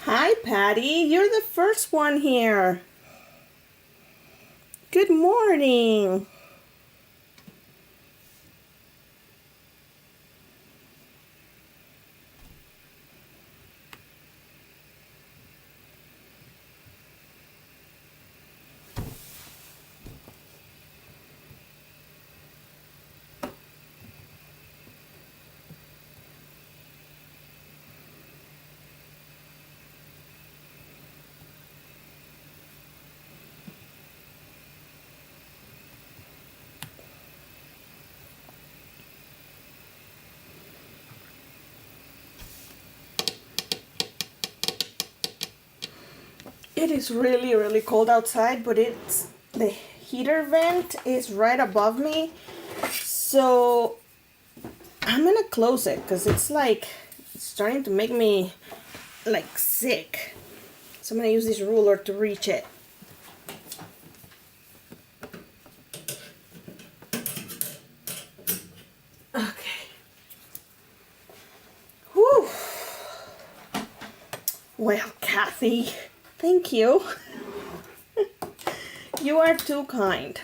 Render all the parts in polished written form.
Hi, Patty. You're the first one here. Good morning. It is really, really cold outside, but the heater vent is right above me. So I'm gonna close it because it's starting to make me like sick. So I'm gonna use this ruler to reach it. Okay. Whew. Well, Kathy, thank you. You are too kind.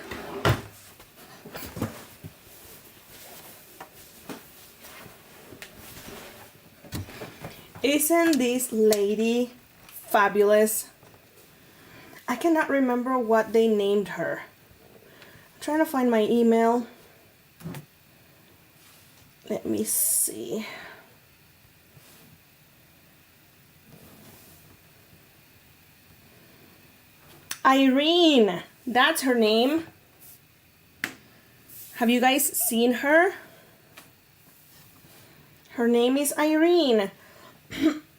Isn't this lady fabulous? I cannot remember what they named her. I'm trying to find my email. Let me see. Irene, that's her name. Have you guys seen her? Her name is Irene.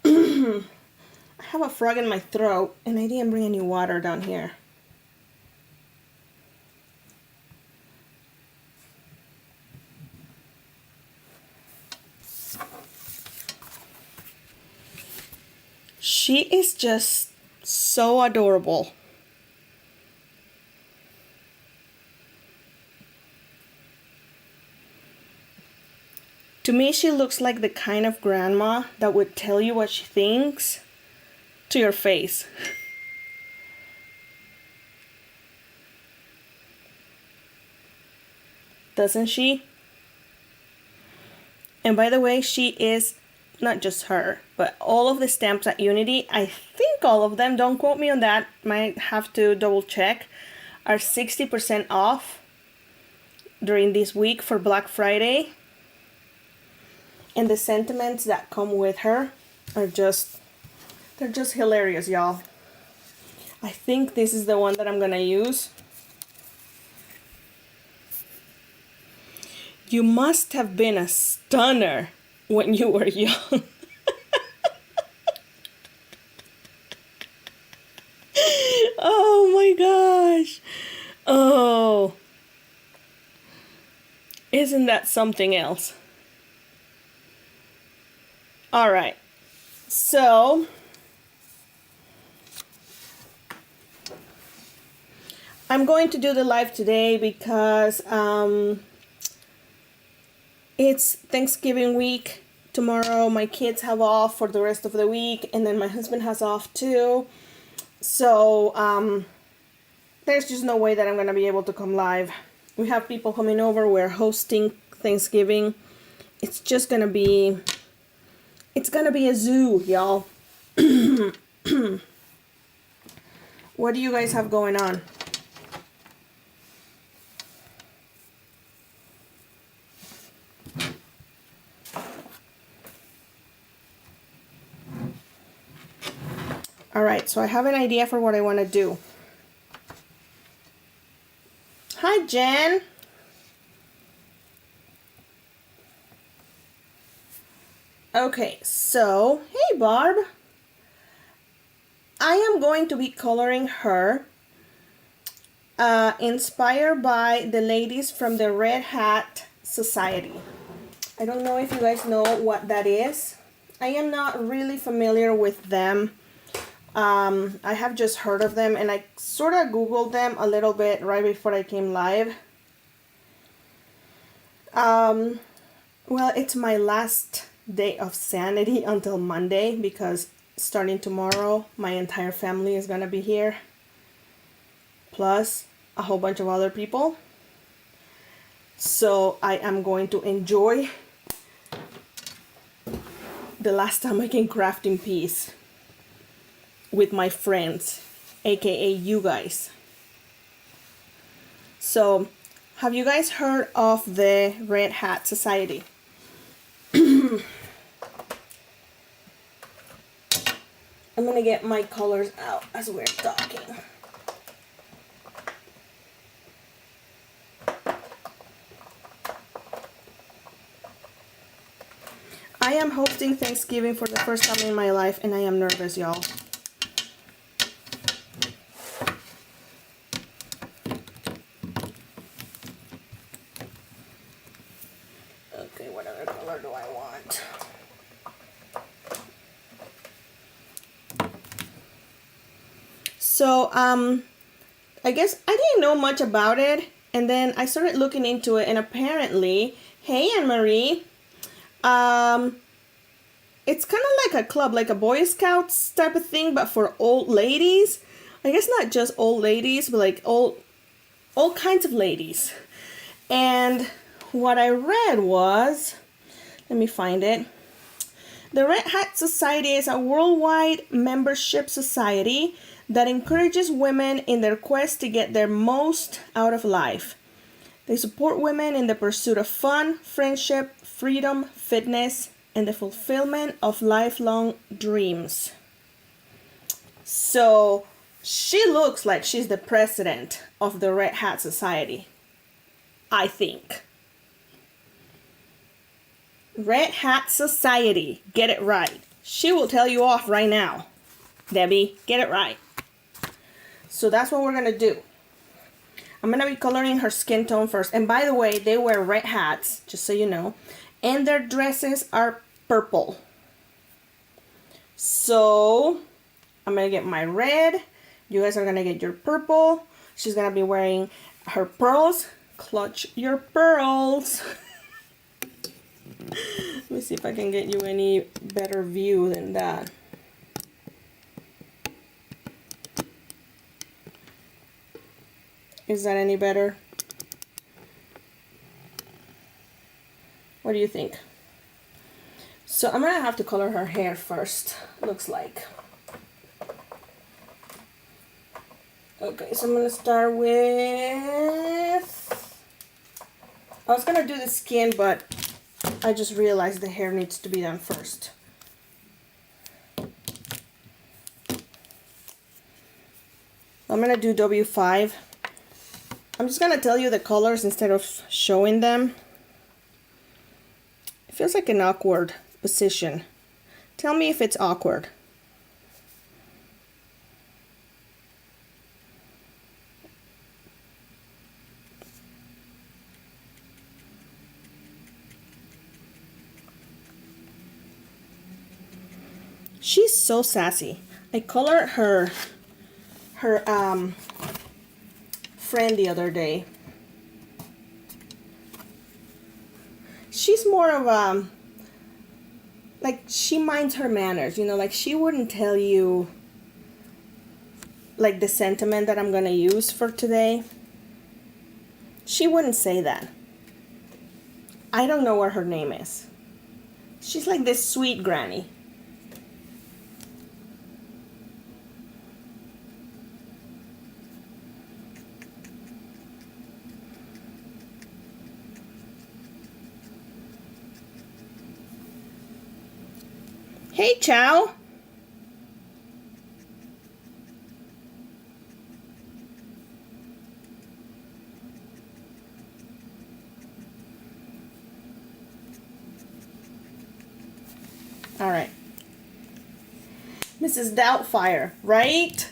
I have a frog in my throat and I didn't bring any water down here. She is just so adorable. To me, she looks like the kind of grandma that would tell you what she thinks to your face. Doesn't she? And by the way, she is not just her, but all of the stamps at Unity, I think all of them, don't quote me on that, might have to double check, are 60% off during this week for Black Friday. And the sentiments that come with her are they're just hilarious, y'all. I think this is the one that I'm gonna use. You must have been a stunner when you were young. Oh my gosh. Oh. Isn't that something else? All right. So, I'm going to do the live today because it's Thanksgiving week. Tomorrow my kids have off for the rest of the week, and then my husband has off too. So there's just no way that I'm gonna be able to come live. We have people coming over. We're hosting Thanksgiving. It's gonna be a zoo, y'all. What do you guys have going on? All right, so I have an idea for what I want to do. Hi, Jen. Okay, so, hey, Barb. I am going to be coloring her inspired by the ladies from the Red Hat Society. I don't know if you guys know what that is. I am not really familiar with them. I have just heard of them, and I sort of Googled them a little bit right before I came live. Well, it's my last day of sanity until Monday because starting tomorrow, my entire family is gonna be here, plus a whole bunch of other people. So I am going to enjoy the last time I can craft in peace with my friends, aka you guys. So, have you guys heard of the Red Hat Society? I'm gonna get my colors out as we're talking. I am hosting Thanksgiving for the first time in my life, and I am nervous, y'all. Okay, what other color do I want? So, I guess I didn't know much about it, and then I started looking into it, and apparently, hey, Anne-Marie, it's kind of like a club, like a Boy Scouts type of thing, but for old ladies. I guess not just old ladies, but like all kinds of ladies. And what I read was, let me find it. The Red Hat Society is a worldwide membership society that encourages women in their quest to get their most out of life. They support women in the pursuit of fun, friendship, freedom, fitness, and the fulfillment of lifelong dreams. So she looks like she's the president of the Red Hat Society, I think. Red Hat Society, get it right. She will tell you off right now. Debbie, get it right. So that's what we're gonna do. I'm gonna be coloring her skin tone first. And by the way, they wear red hats, just so you know. And their dresses are purple. So I'm gonna get my red. You guys are gonna get your purple. She's gonna be wearing her pearls. Clutch your pearls. Let me see if I can get you any better view than that. Is that any better? What do you think? So I'm gonna have to color her hair first, looks like. Okay, so I'm gonna start with, I was gonna do the skin, but I just realized the hair needs to be done first. I'm gonna do W5. I'm just gonna tell you the colors instead of showing them. It feels like an awkward position. Tell me if it's awkward. She's so sassy. I colored her friend the other day. She's more of a, like, she minds her manners, you know, like she wouldn't tell you like the sentiment that I'm gonna use for today. She wouldn't say that. I don't know what her name is. She's like this sweet granny. Hey, Chow. All right. Mrs. Doubtfire, right?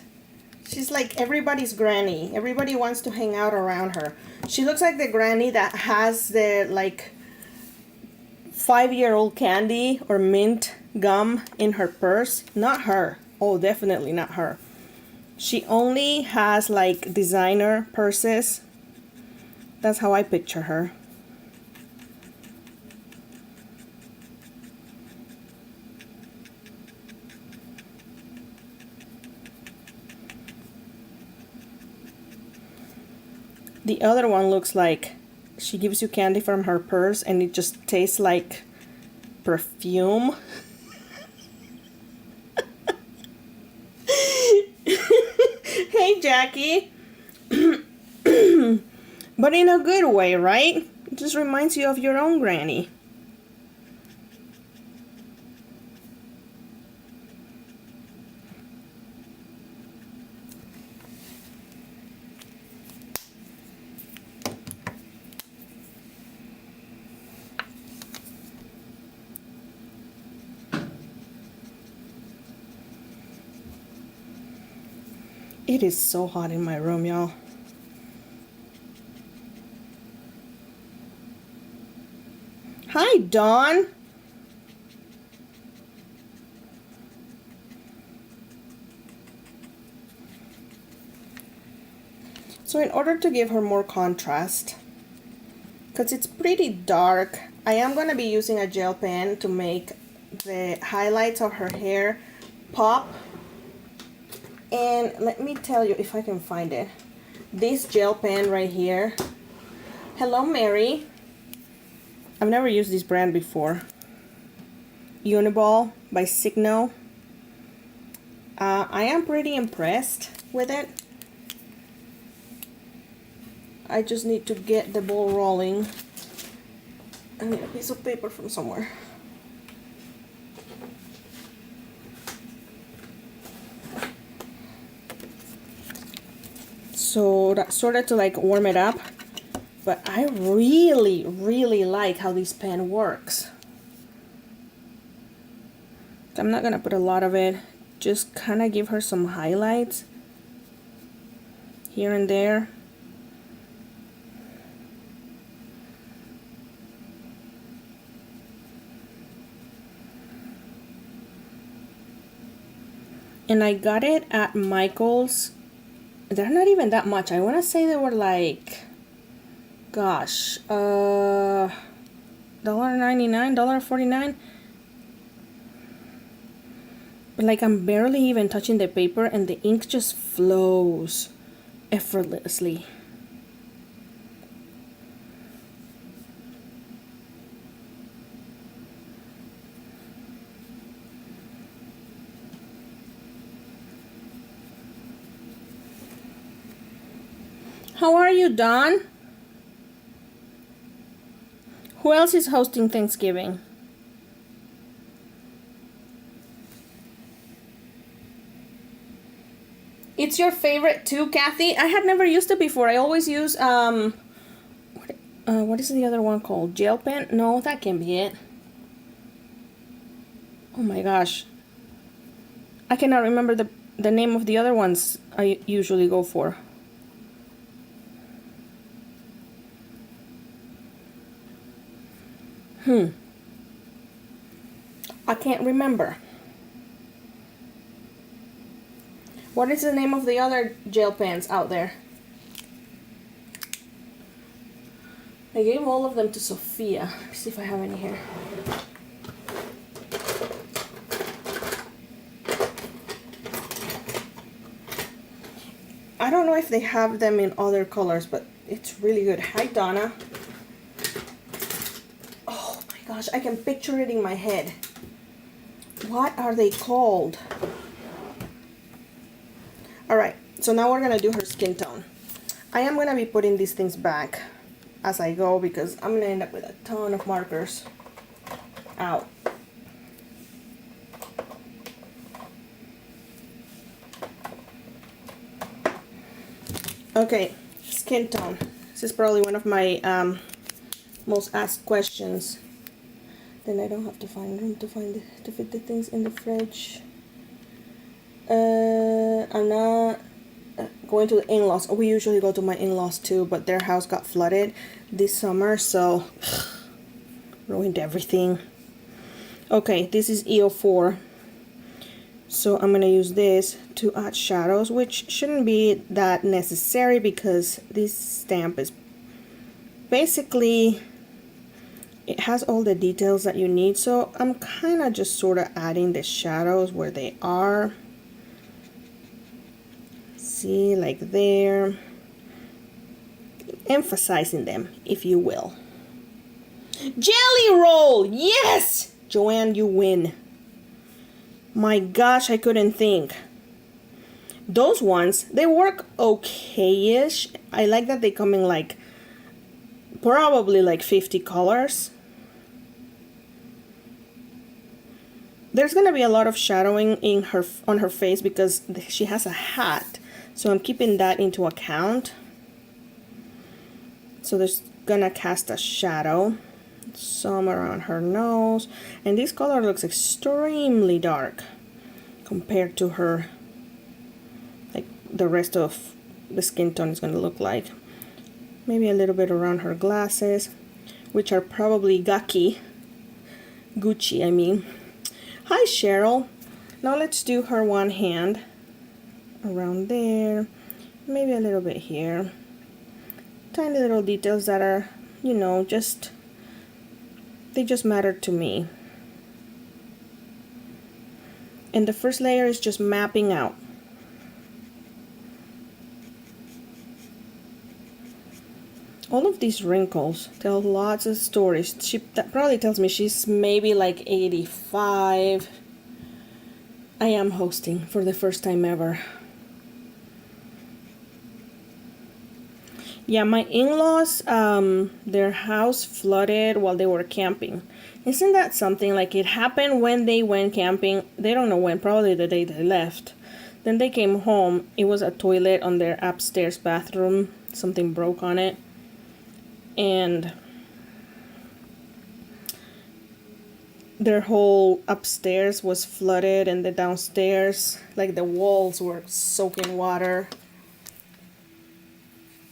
She's like everybody's granny. Everybody wants to hang out around her. She looks like the granny that has the like 5-year-old candy or mint gum in her purse. Not her. Oh, definitely not her. She only has like designer purses. That's how I picture her. The other one looks like she gives you candy from her purse and it just tastes like perfume. Hey, Jackie. But in a good way, right? It just reminds you of your own granny. It is so hot in my room, y'all. Hi, Dawn. So in order to give her more contrast, because it's pretty dark, I am going to be using a gel pen to make the highlights of her hair pop. And let me tell you if I can find it. This gel pen right here. Hello, Mary. I've never used this brand before. Uniball by Signo. I am pretty impressed with it. I just need to get the ball rolling. I need a piece of paper from somewhere. So that's sort of to like warm it up. But I really, really like how this pen works. I'm not gonna put a lot of it. Just kind of give her some highlights here and there. And I got it at Michael's. They're not even that much. I want to say they were like, gosh, $1.99, $1.49. But like I'm barely even touching the paper and the ink just flows effortlessly. How are you, Dawn? Who else is hosting Thanksgiving? It's your favorite too, Kathy? I had never used it before. I always use, what is the other one called? Gel pen? No, that can't be it. Oh my gosh. I cannot remember the name of the other ones I usually go for. I can't remember. What is the name of the other gel pens out there? I gave all of them to Sophia. Let's see if I have any here. I don't know if they have them in other colors, but it's really good. Hi, Donna. Oh my gosh, I can picture it in my head. What are they called? Alright, so now we're gonna do her skin tone. I am gonna be putting these things back as I go because I'm gonna end up with a ton of markers out. Okay, skin tone. This is probably one of my most asked questions. Then I don't have to find room to fit the things in the fridge. I'm not going to the in-laws. We usually go to my in-laws too, but their house got flooded this summer, so ruined everything. Okay, this is EO4. So I'm gonna use this to add shadows, which shouldn't be that necessary because this stamp is basically, it has all the details that you need. So I'm kind of just sort of adding the shadows where they are. See, like there. emphasizing them, if you will. Jelly roll! Yes! Joanne, you win. My gosh, I couldn't think. Those ones, they work okay-ish. I like that they come in like probably like 50 colors. There's gonna be a lot of shadowing in her on her face because she has a hat, so I'm keeping that into account. So there's gonna cast a shadow, some around her nose, and this color looks extremely dark compared to her, like the rest of the skin tone is gonna look like. Maybe a little bit around her glasses, which are probably Gucci, I mean. Hi Cheryl. Now let's do her one hand around there, maybe a little bit here. Tiny little details that are, you know, they just matter to me. And the first layer is just mapping out. All of these wrinkles tell lots of stories. That probably tells me she's maybe like 85. I am hosting for the first time ever. Yeah, my in-laws, their house flooded while they were camping. Isn't that something? Like, it happened when they went camping. They don't know when, probably the day they left. Then they came home. It was a toilet on their upstairs bathroom. Something broke on it. And their whole upstairs was flooded, and the downstairs, like the walls were soaking water.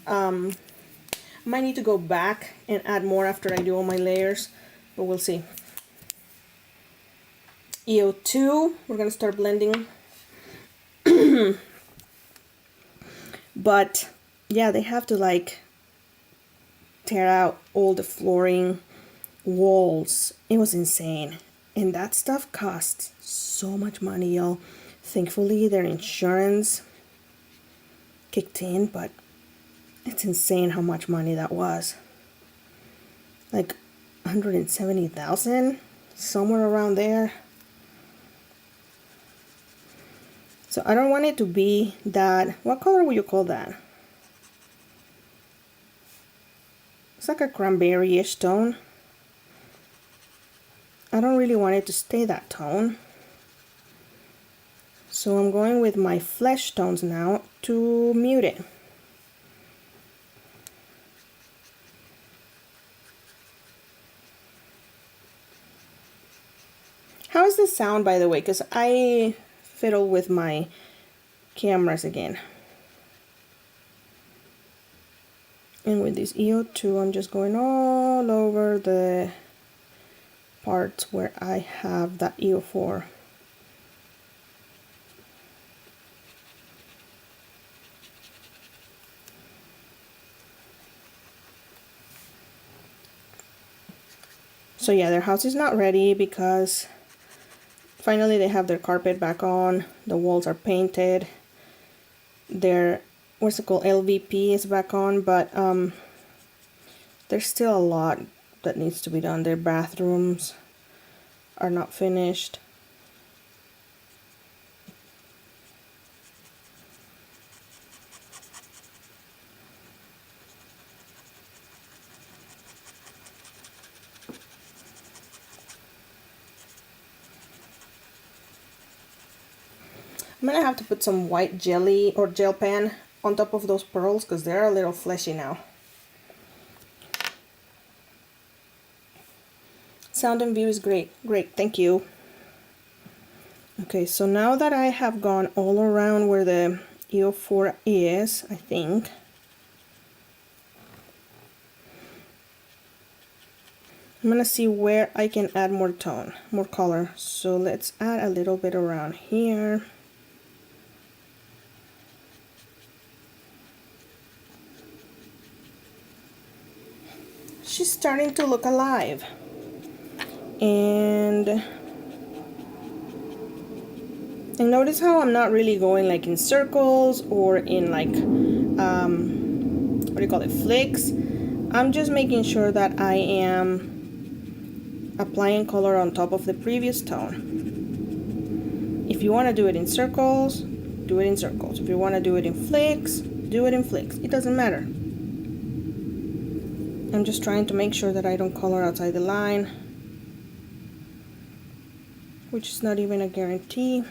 I might need to go back and add more after I do all my layers, but we'll see. EO2, we're gonna start blending. But yeah, they have to like tear out all the flooring, walls. It was insane, and that stuff costs so much money, y'all. Thankfully their insurance kicked in, but it's insane how much money that was. Like 170,000, somewhere around there. So I don't want it to be that, what color would you call that? It's like a cranberry-ish tone. I don't really want it to stay that tone. So I'm going with my flesh tones now to mute it. How is the sound, by the way? Because I fiddle with my cameras again. And with this EO2, I'm just going all over the parts where I have that EO4. So yeah, their house is not ready because finally they have their carpet back on, the walls are painted, their, what's it called, LVP is back on, but there's still a lot that needs to be done. Their bathrooms are not finished. I'm gonna have to put some white jelly or gel pen on top of those pearls because they're a little fleshy now. Sound and view is great. Great, thank you. Okay, so now that I have gone all around where the EO4 is, I think, I'm gonna see where I can add more tone, more color. So let's add a little bit around here. She's starting to look alive. And notice how I'm not really going like in circles or in like what do you call it, flicks. I'm just making sure that I am applying color on top of the previous tone. If you want to do it in circles, do it in circles. If you want to do it in flicks, do it in flicks. It doesn't matter. I'm just trying to make sure that I don't color outside the line, which is not even a guarantee.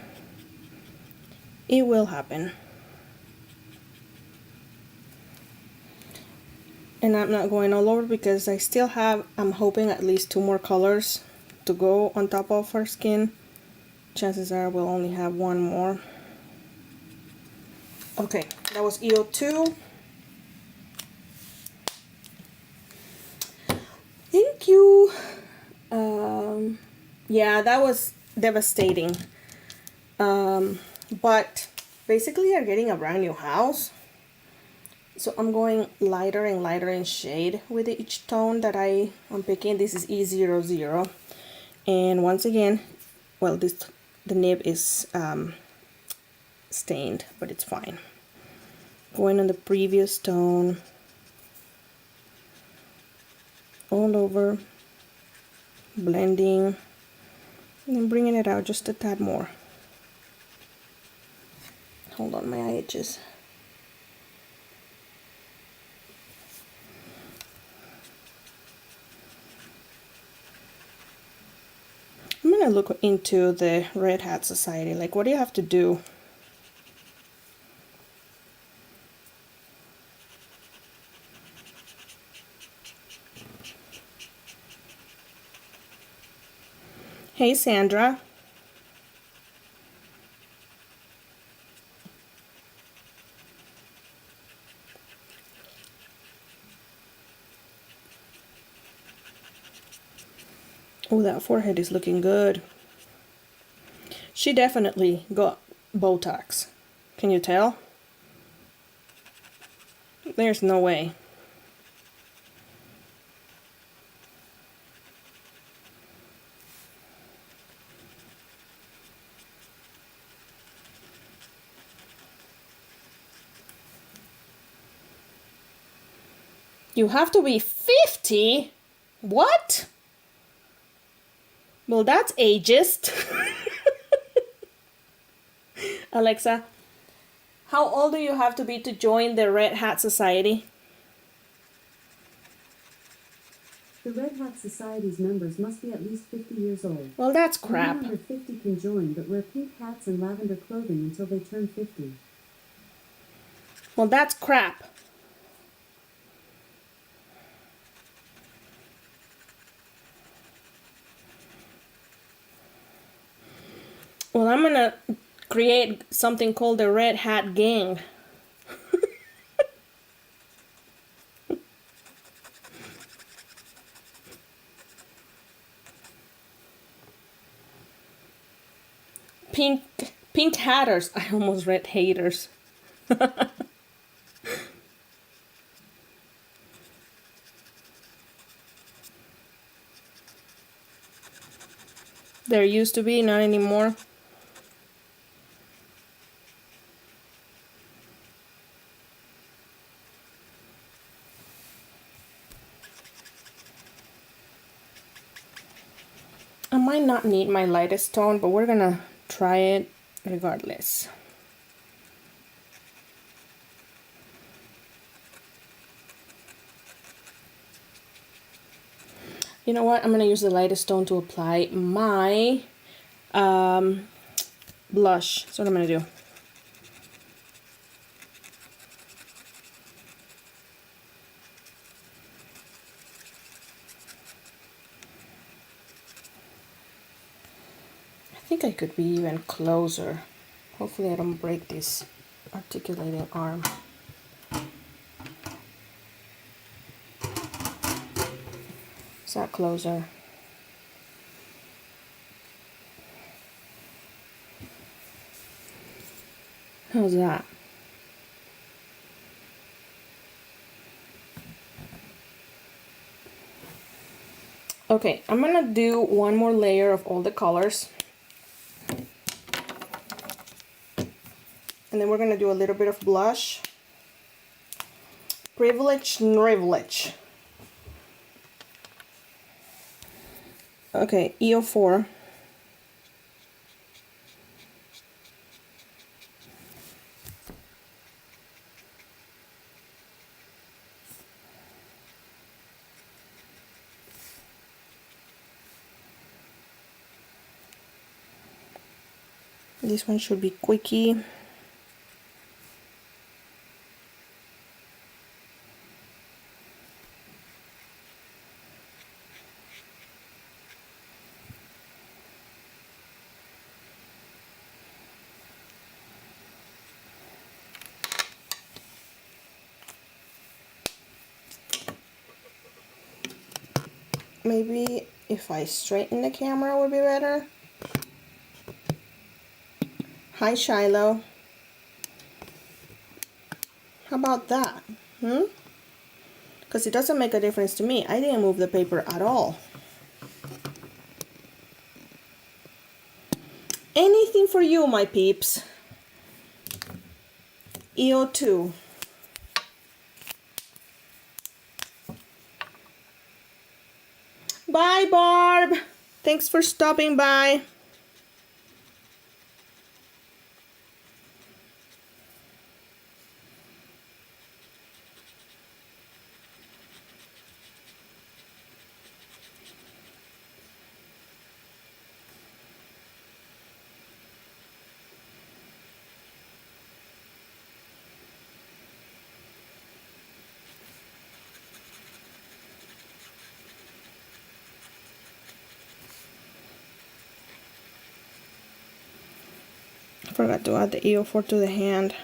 It will happen. And I'm not going all over because I still have, I'm hoping, at least 2 more colors to go on top of her skin. Chances are we'll only have 1 more. Okay, that was EO2. Thank you. Yeah, that was devastating. But basically you're getting a brand new house. So I'm going lighter and lighter in shade with each tone that I am picking. This is E00. And once again, well, the nib is stained, but it's fine. Going on the previous tone, all over, blending, and then bringing it out just a tad more. Hold on, my eye itches. I'm gonna look into the Red Hat Society. Like, what do you have to do? Hey, Sandra. Oh, that forehead is looking good. She definitely got Botox. Can you tell? There's no way. You have to be 50? What? Well, that's ageist. Alexa, how old do you have to be to join the Red Hat Society? The Red Hat Society's members must be at least 50 years old. Well, that's crap. Anyone under 50 can join, but wear pink hats and lavender clothing until they turn 50. Well, that's crap. Well, I'm gonna create something called the Red Hat Gang. Pink hatters. I almost read haters. There used to be, not anymore. I might not need my lightest tone, but we're gonna try it regardless. You know what? I'm gonna use the lightest tone to apply my blush. That's what I'm gonna do. I think I could be even closer. Hopefully I don't break this articulating arm. Is that closer? How's that? Okay, I'm gonna do one more layer of all the colors. And then we're gonna do a little bit of blush. Privilege, privilege. Okay, EO4. This one should be quickie. Maybe if I straighten the camera would be better. Hi, Shiloh. How about that? Because it doesn't make a difference to me. I didn't move the paper at all. Anything for you, my peeps. EO2. Bye, Barb. Thanks for stopping by. Forgot to add the EO4 to the hand.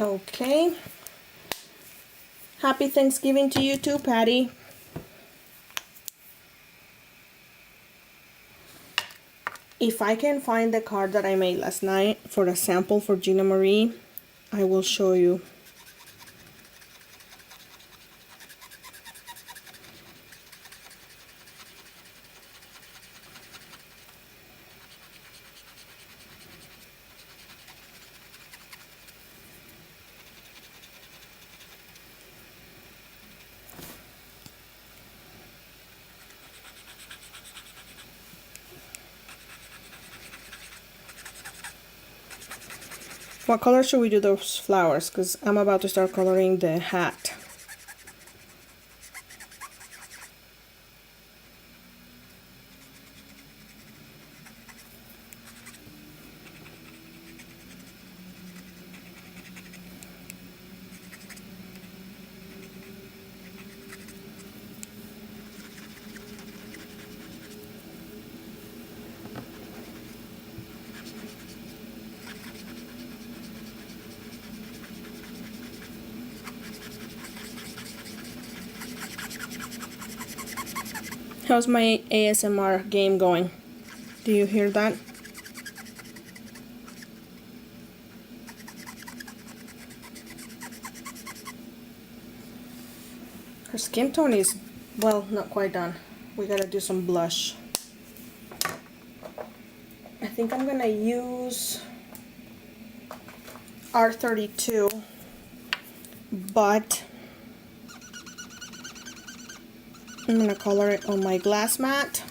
Okay. Happy Thanksgiving to you too, Patty. If I can find the card that I made last night for a sample for Gina Marie, I will show you. What color should we do those flowers? Because I'm about to start coloring the hat. How's my ASMR game going? Do you hear that? Her skin tone is, well, not quite done. We gotta do some blush. I think I'm gonna use R32, but I'm gonna color it on my glass mat,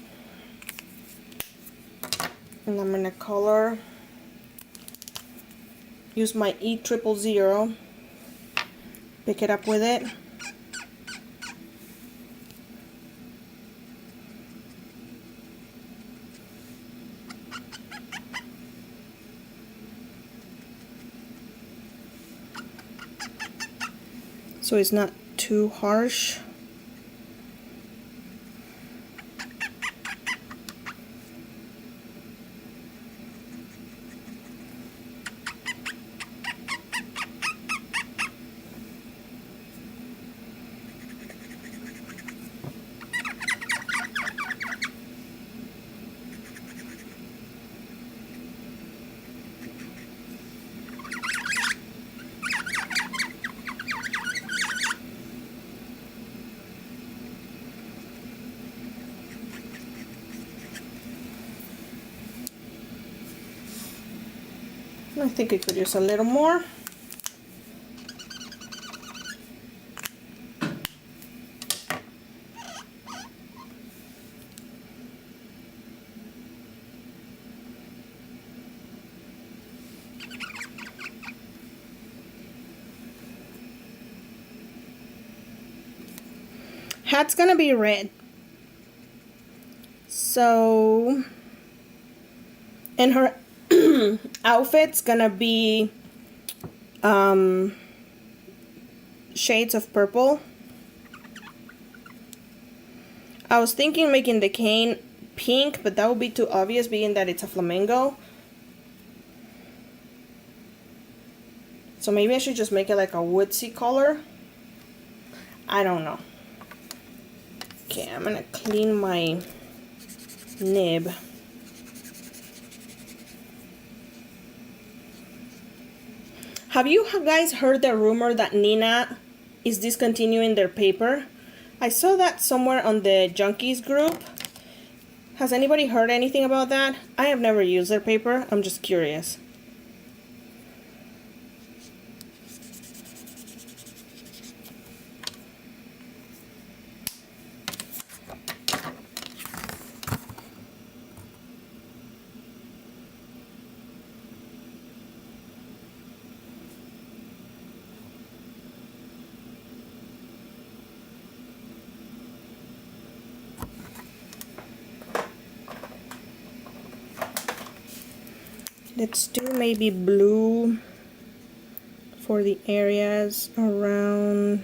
and I'm gonna use my E000, pick it up with it. So it's not too harsh. I think it could use a little more. Hat's gonna be red. So, and her outfit's gonna be shades of purple. I was thinking making the cane pink, but that would be too obvious being that it's a flamingo. So maybe I should just make it like a woodsy color. I don't know. Okay, I'm gonna clean my nib. Have you guys heard the rumor that Nina is discontinuing their paper? I saw that somewhere on the Junkies group. Has anybody heard anything about that? I have never used their paper. I'm just curious. Let's do maybe blue for the areas around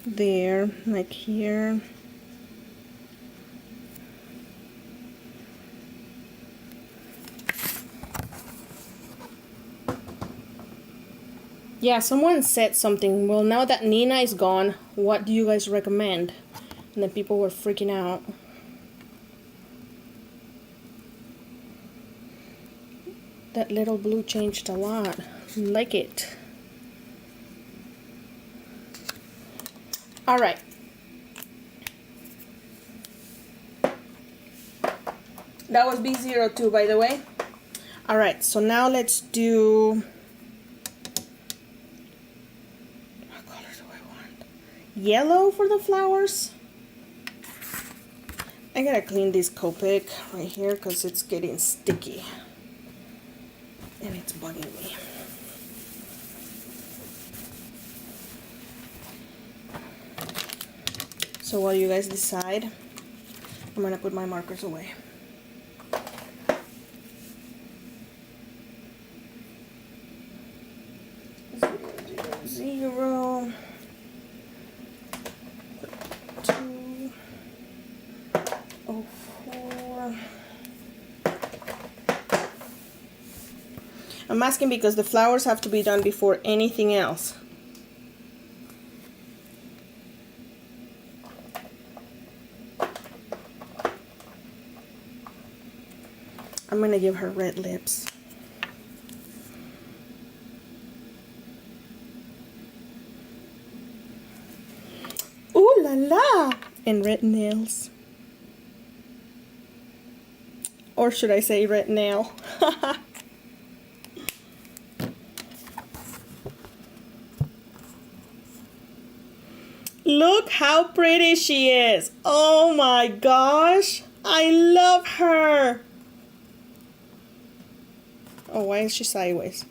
there, like here. Yeah, someone said something. Well, now that Nina is gone, what do you guys recommend? And then people were freaking out. That little blue changed a lot. Like it. Alright. That was B02, by the way. Alright, so now let's do... What color do I want? Yellow for the flowers? I gotta clean this Copic right here because it's getting sticky. And it's bugging me. So while you guys decide, I'm gonna put my markers away. Zero, 204. I'm asking because the flowers have to be done before anything else. I'm gonna give her red lips. Ooh la la! And red nails. Or should I say red nail? Look how pretty she is. Oh my gosh. I love her. Oh, why is she sideways?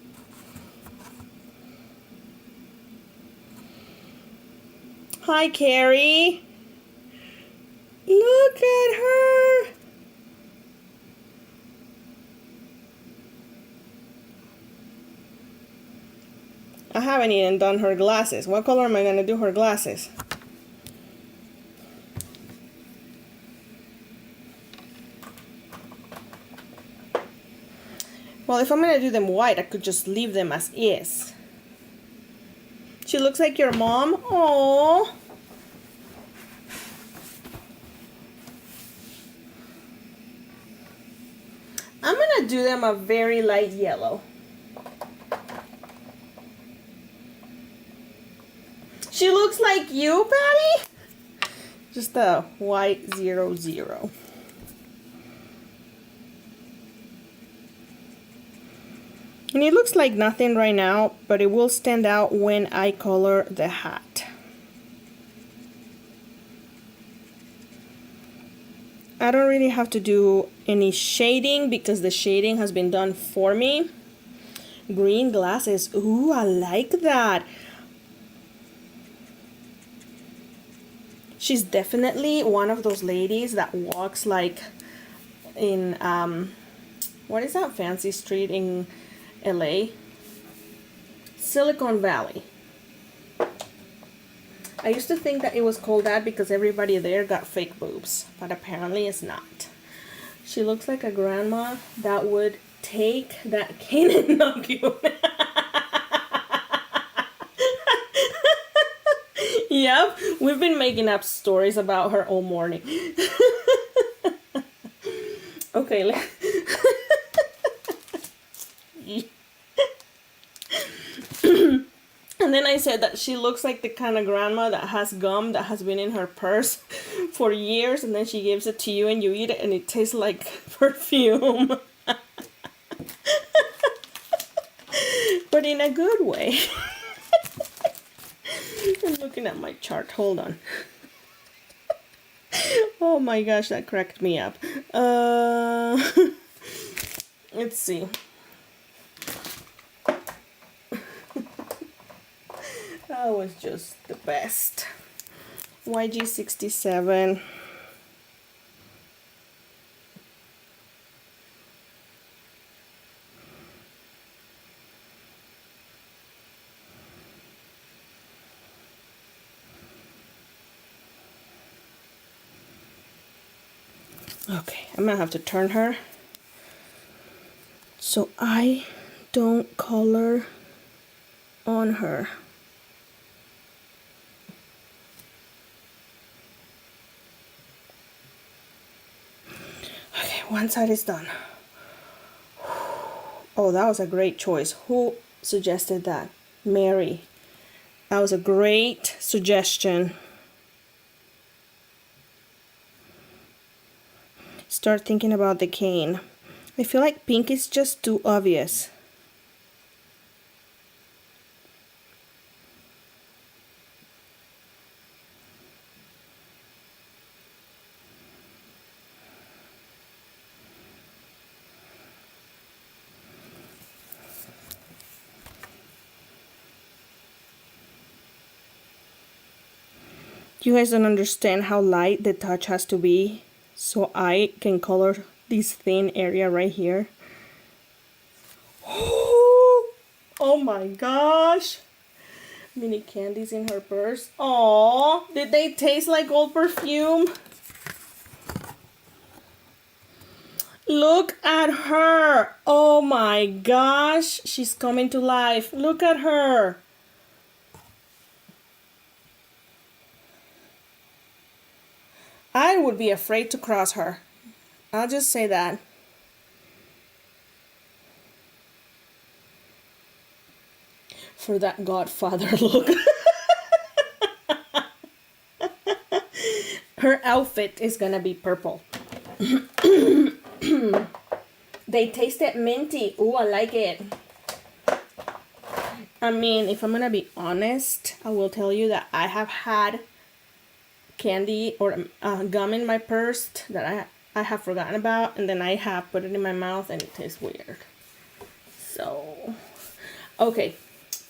Hi, Carrie. Look at her. I haven't even done her glasses. What color am I going to do her glasses? Well, if I'm going to do them white, I could just leave them as is. She looks like your mom. Aww. I'm going to do them a very light yellow. She looks like you, Patty. Just a white 00. And it looks like nothing right now, but it will stand out when I color the hat. I don't really have to do any shading because the shading has been done for me. Green glasses. Ooh, I like that. She's definitely one of those ladies that walks like in, what is that fancy street in LA? Silicon Valley. I used to think that it was called that because everybody there got fake boobs, but apparently it's not. She looks like a grandma that would take that cane and knock you. Yep, we've been making up stories about her all morning. Okay, and then I said that she looks like the kind of grandma that has gum that has been in her purse for years, and then she gives it to you and you eat it and it tastes like perfume. But in a good way. I'm looking at my chart. Hold on. Oh my gosh, that cracked me up. Let's see. That was just the best. YG67. Okay, I'm gonna have to turn her so I don't color on her. Okay, one side is done. Oh, that was a great choice. Who suggested that? Mary. That was a great suggestion. Start thinking about the cane. I feel like pink is just too obvious. You guys don't understand how light the touch has to be so I can color this thin area right here. Oh my gosh. Mini candies in her purse. Aww, did they taste like old perfume? Look at her. Oh my gosh, she's coming to life. Look at her. I would be afraid to cross her. I'll just say that. For that Godfather look. Her outfit is gonna be purple. They tasted minty. Ooh, I like it. I mean, if I'm gonna be honest, I will tell you that I have had candy or gum in my purse that I have forgotten about, and then I have put it in my mouth and it tastes weird. So, okay,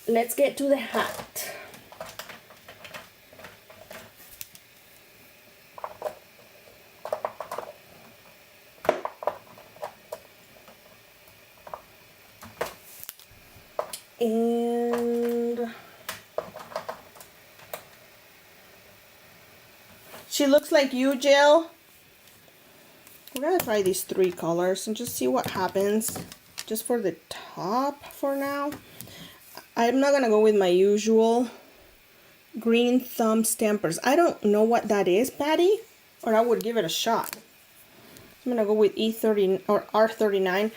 let's get to the hat. And she looks like you, Jill. We're gonna try these 3 colors and just see what happens. Just for the top for now. I'm not gonna go with my usual green thumb stampers. I don't know what that is, Patty, or I would give it a shot. I'm gonna go with E30 or R39.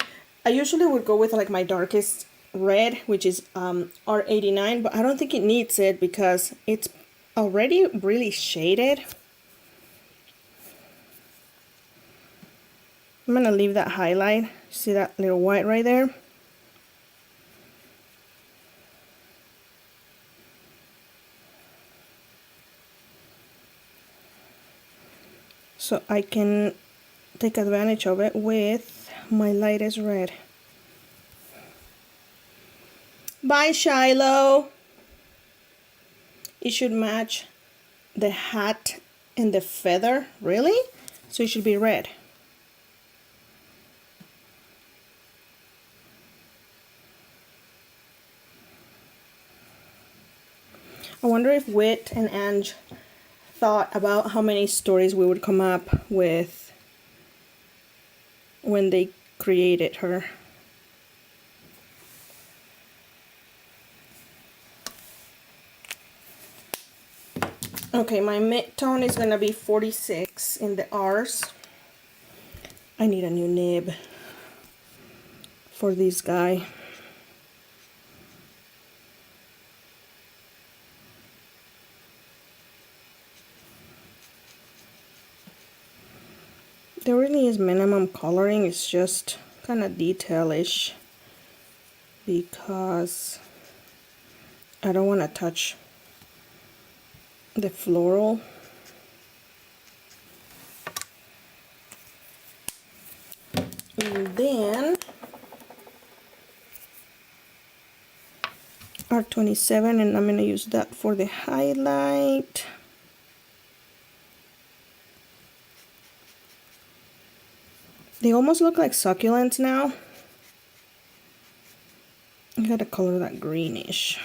I usually would go with like my darkest red, which is R89, but I don't think it needs it because it's already really shaded. I'm gonna leave that highlight. See that little white right there? so I can take advantage of it with my lightest red. Bye, Shiloh. It should match the hat and the feather. Really? So it should be red. I wonder if Wit and Ange thought about how many stories we would come up with when they created her. Okay, my mid-tone is gonna be 46 in the R's. I need a new nib for this guy. There really is minimum coloring, it's just kind of detailish because I don't want to touch the floral. And then R27, and I'm going to use that for the highlight. They almost look like succulents now. I gotta color that greenish.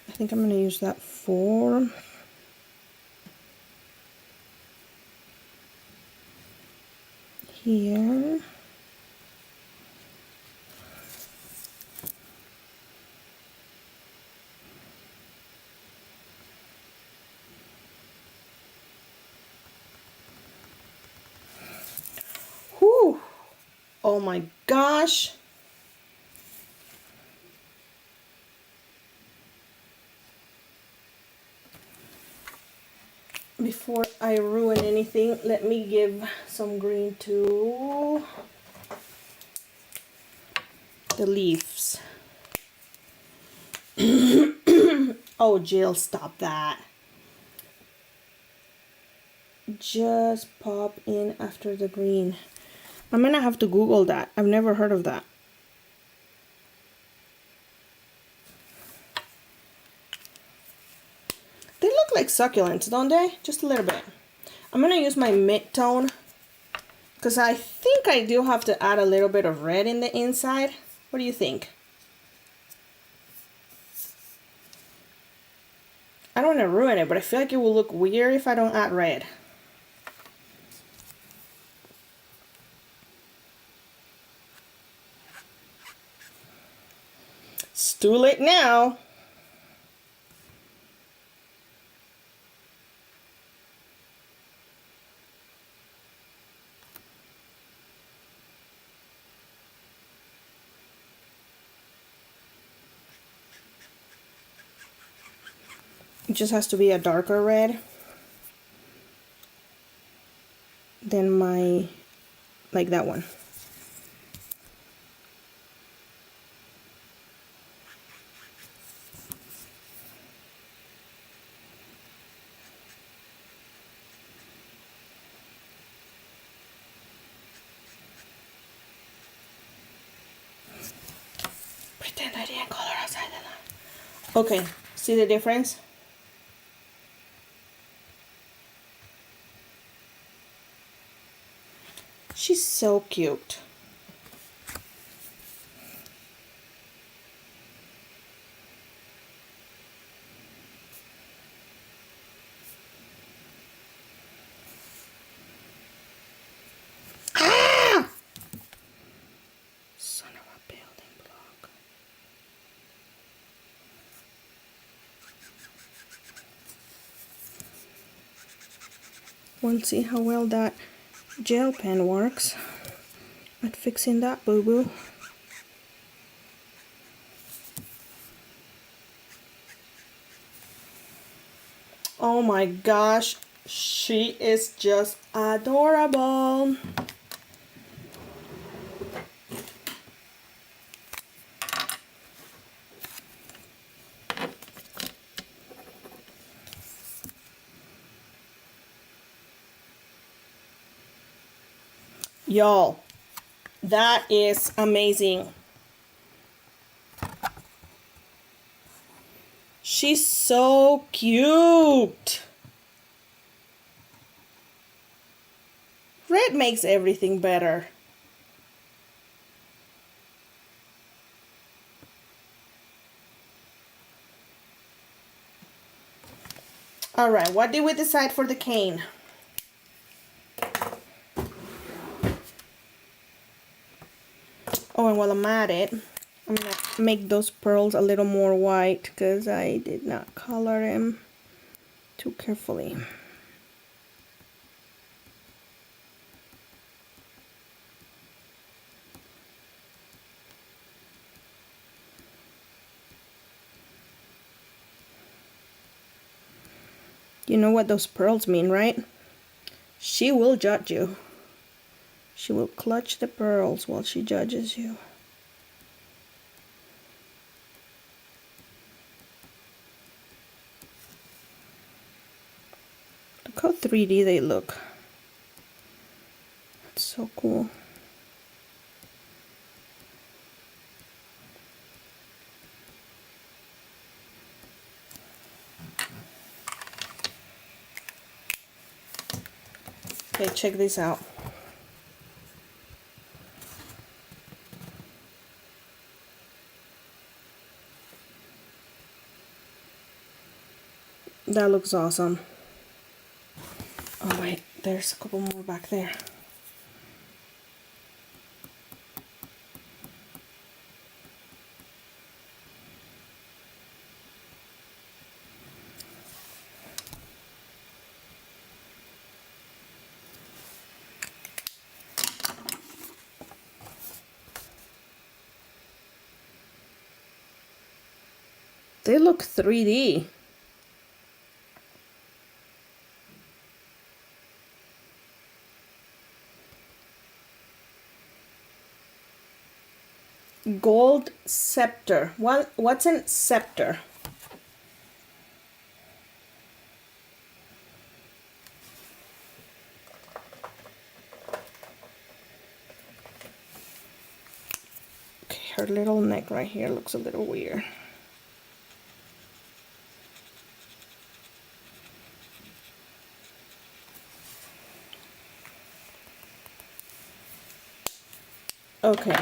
I think I'm gonna use that for here. Whew. Oh my gosh. Before I ruin anything, let me give some green to the leaves. Oh, Jill, stop that. Just pop in after the green. I'm gonna have to Google that. I've never heard of that. They look like succulents, don't they? Just a little bit. I'm gonna use my mid-tone because I think I do have to add a little bit of red in the inside. What do you think? I don't want to ruin it, but I feel like it will look weird if I don't add red. It's too late now. It just has to be a darker red than my, like that one. Pretend I didn't color outside the line. Okay, see the difference? She's so cute. Ah! Son of a building block. We'll see how well that gel pen works at fixing that boo-boo. Oh my gosh, she is just adorable. Y'all, that is amazing. She's so cute. Red makes everything better. All right, what did we decide for the cane? Oh, and while I'm at it, I'm gonna make those pearls a little more white because I did not color them too carefully. You know what those pearls mean, right? She will judge you. She will clutch the pearls while she judges you. Look how 3D they look. That's so cool. Okay, check this out. That looks awesome. Oh wait, there's a couple more back there. They look 3D. Gold scepter. What's a scepter? Okay, her little neck right here looks a little weird. Okay.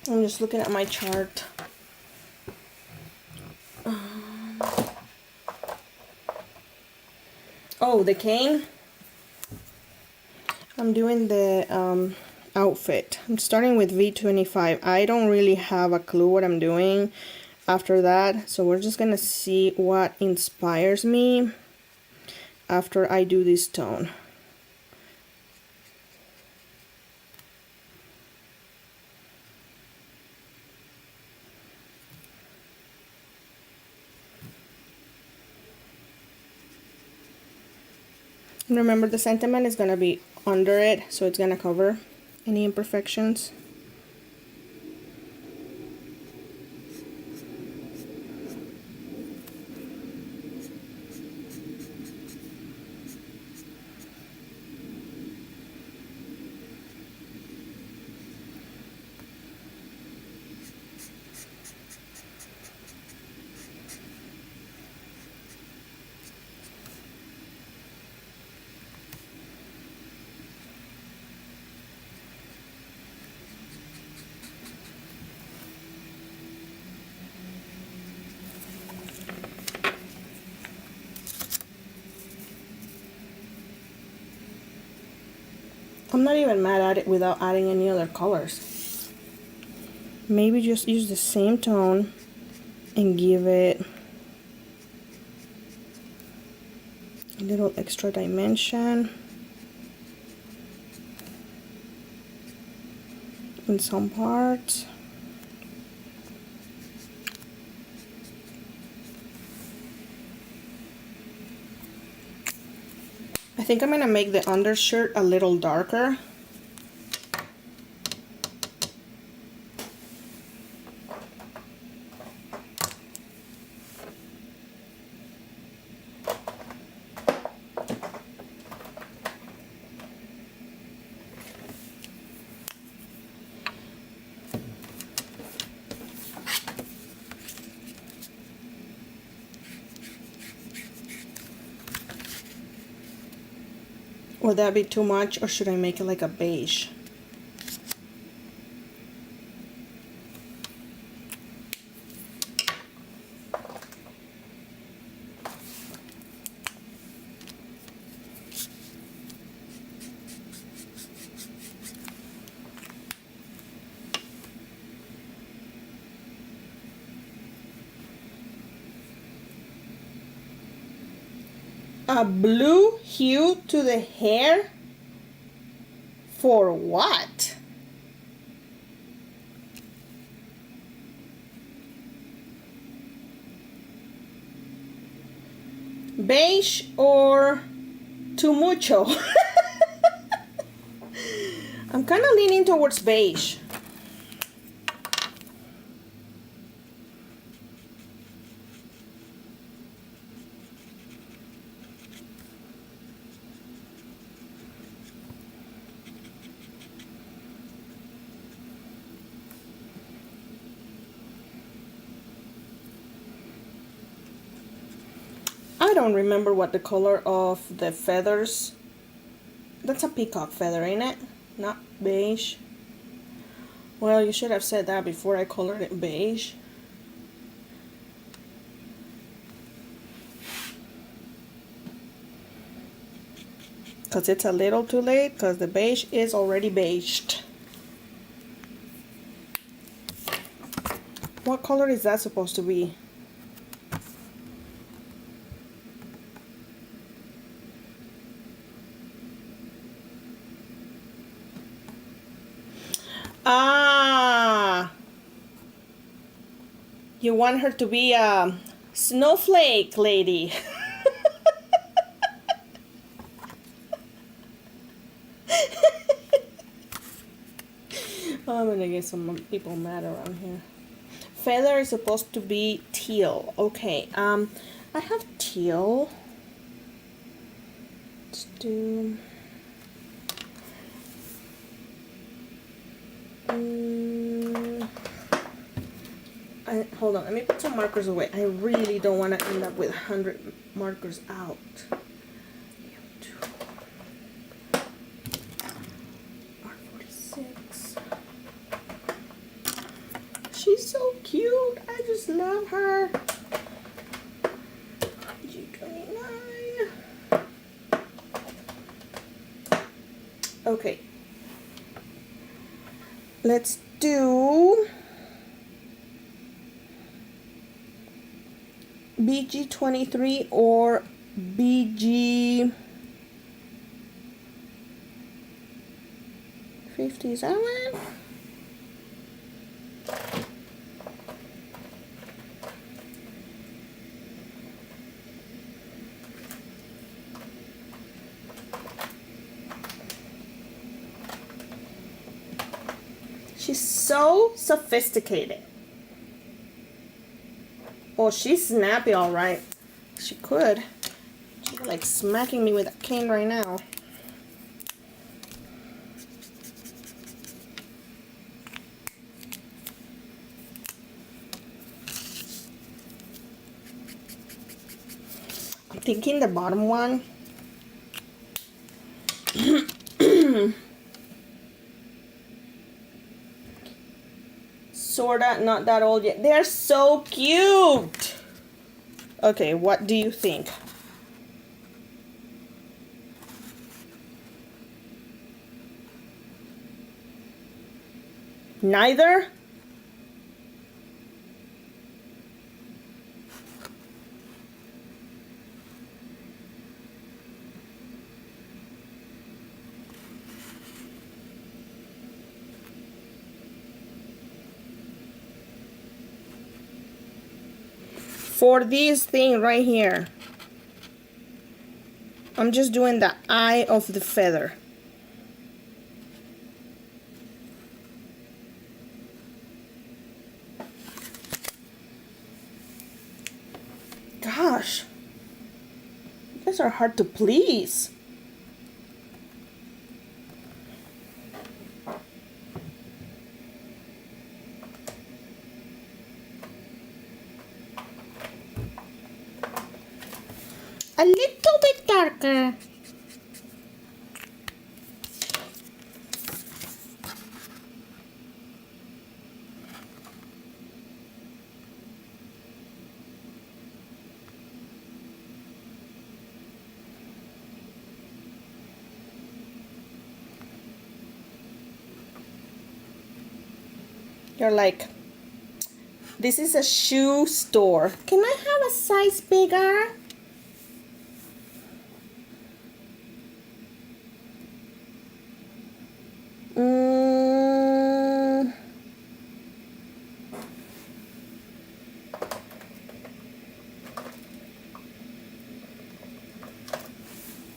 I'm just looking at my chart. Oh, the cane? I'm doing the outfit. I'm starting with V25. I don't really have a clue what I'm doing after that, so we're just gonna see what inspires me after I do this tone. Remember, the sentiment is gonna be under it, so it's gonna cover any imperfections. I'm not even mad at it without adding any other colors. Maybe just use the same tone and give it a little extra dimension in some parts. I think I'm gonna make the undershirt a little darker. Would that be too much, or should I make it like a beige? A blue hue to the hair? For what? Beige or too mucho? I'm kind of leaning towards beige. I don't remember what the color of the feathers. That's a peacock feather, ain't it? Not beige. Well, you should have said that before I colored it beige. Because it's a little too late, because the beige is already beiged. What color is that supposed to be? Ah, you want her to be a snowflake lady. I'm gonna get some people mad around here. Feather is supposed to be teal. Okay, I have teal. Let's do... hold on, let me put some markers away. I really don't want to end up with 100 markers out. R46. She's so cute. I just love her. G29. Okay. Let's do BG23 or BG57. She's so sophisticated. Oh, she's snappy, all right. She could. She's like smacking me with a cane right now. I'm thinking the bottom one. Sorta not that old yet. They're so cute. Okay, what do you think? Neither? For this thing right here, I'm just doing the eye of the feather. Gosh, you guys are hard to please. A little bit darker. You're like, this is a shoe store. Can I have a size bigger? Mm.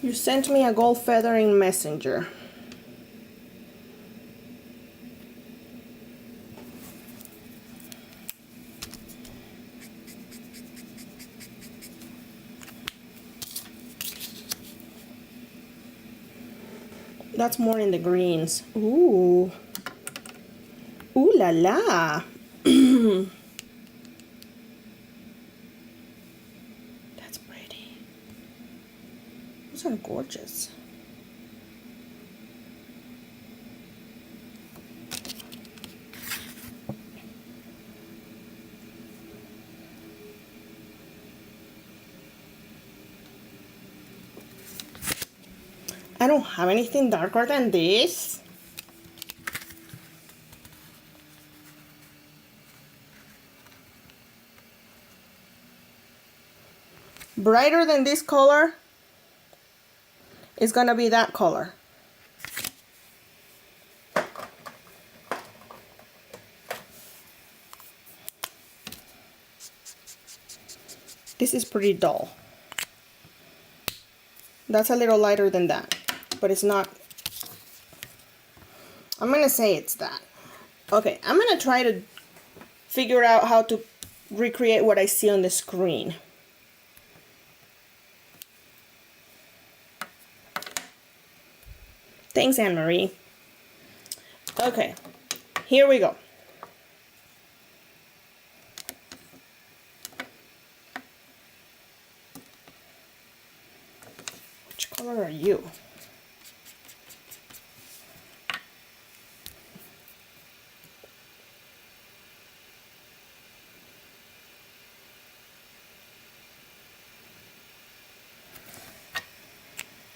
You sent me a gold feather in Messenger. That's more in the greens. Ooh. Ooh la la. That's pretty. Those are gorgeous. I don't have anything darker than this. Brighter than this color is gonna be that color. This is pretty dull. That's a little lighter than that, but it's not. I'm gonna say it's that. Okay, I'm gonna try to figure out how to recreate what I see on the screen. Thanks, Anne-Marie. Okay, here we go. Which color are you?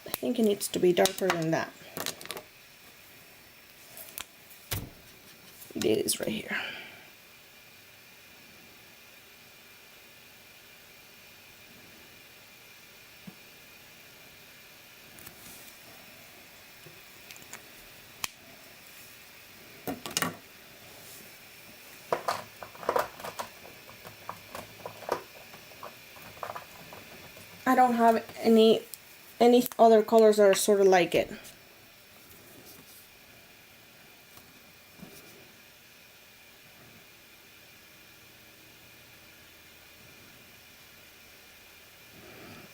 I think it needs to be darker than that. It is right here. I don't have any other colors that are sort of like it.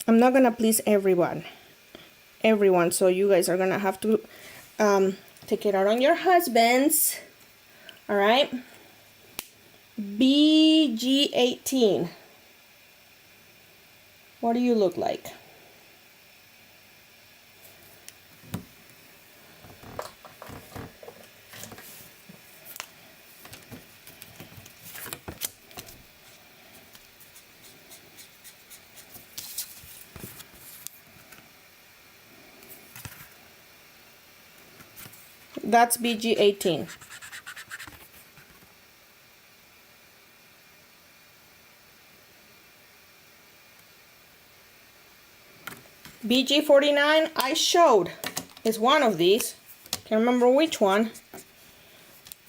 I'm not gonna please everyone, so you guys are gonna have to take it out on your husbands. All right. BG18. What do you look like? That's BG18. BG49 I showed is one of these. Can't remember which one.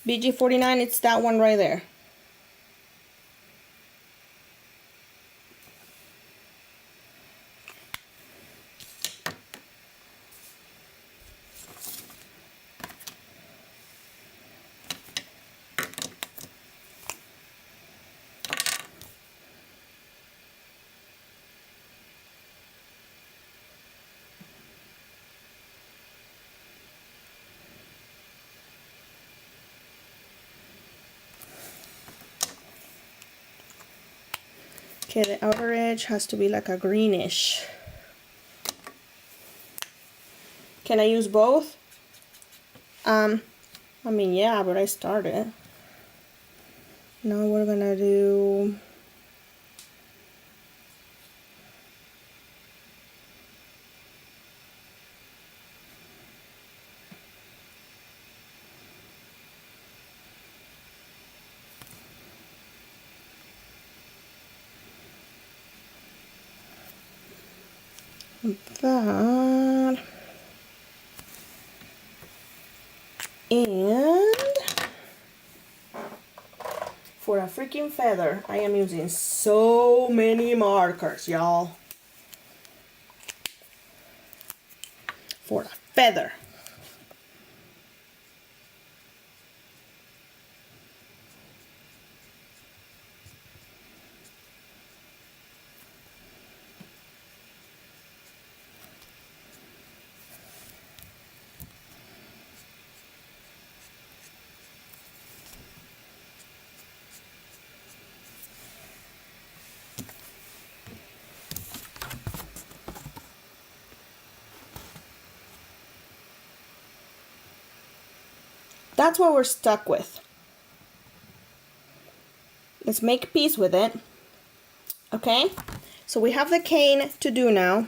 BG49, it's that one right there. Okay, the outer edge has to be like a greenish. Can I use both? I mean, yeah, but I started. Now we're gonna do That. And for a freaking feather, I am using so many markers, y'all. For a feather. That's what we're stuck with. Let's make peace with it. Okay? So we have the cane to do now.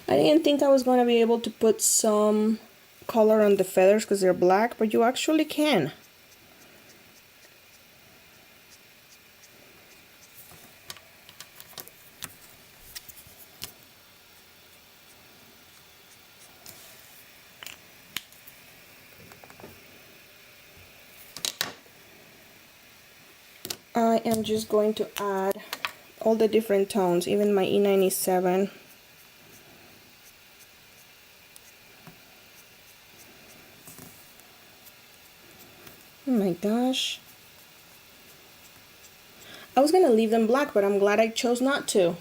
I didn't think I was going to be able to put some color on the feathers because they're black, but you actually can. I am just going to add all the different tones, even my E97. Oh my gosh. I was gonna leave them black, but I'm glad I chose not to.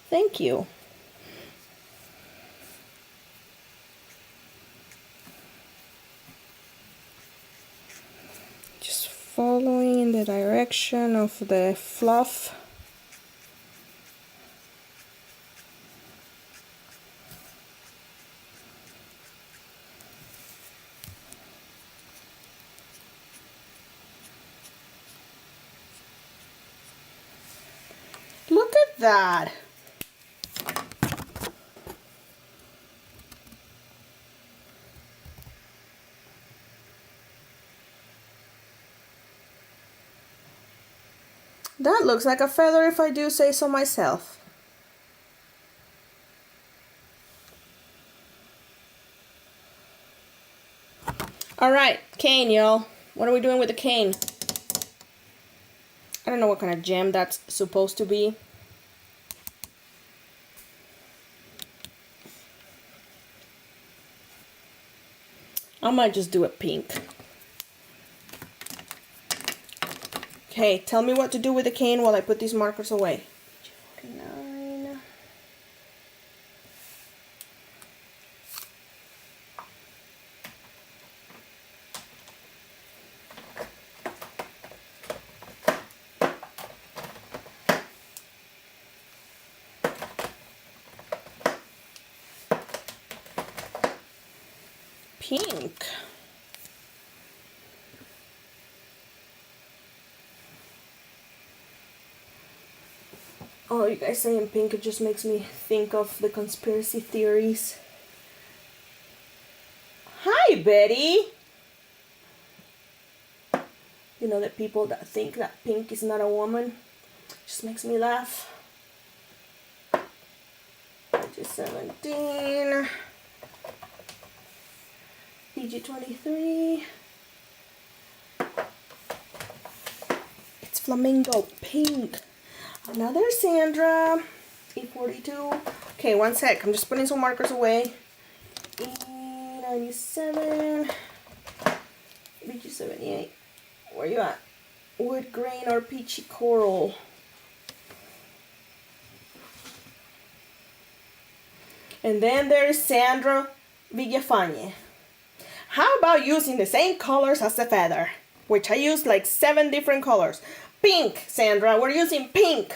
Thank you. Just following in the direction of the fluff. Look at that. That looks like a feather if I do say so myself. Alright, cane, y'all. What are we doing with the cane? I don't know what kind of gem that's supposed to be. I might just do it pink. Okay, tell me what to do with the cane while I put these markers away. 49. Pink. Oh, you guys saying pink, it just makes me think of the conspiracy theories. Hi, Betty! You know, the people that think that pink is not a woman. Just makes me laugh. Page 17. PG-23. It's flamingo pink. Another Sandra. E42. Okay, one sec. I'm just putting some markers away. E97. PG-78. Where you at? Wood grain or peachy coral. And then there's Sandra Villafañe. How about using the same colors as the feather? Which I used like 7 different colors. Pink, Sandra, we're using pink.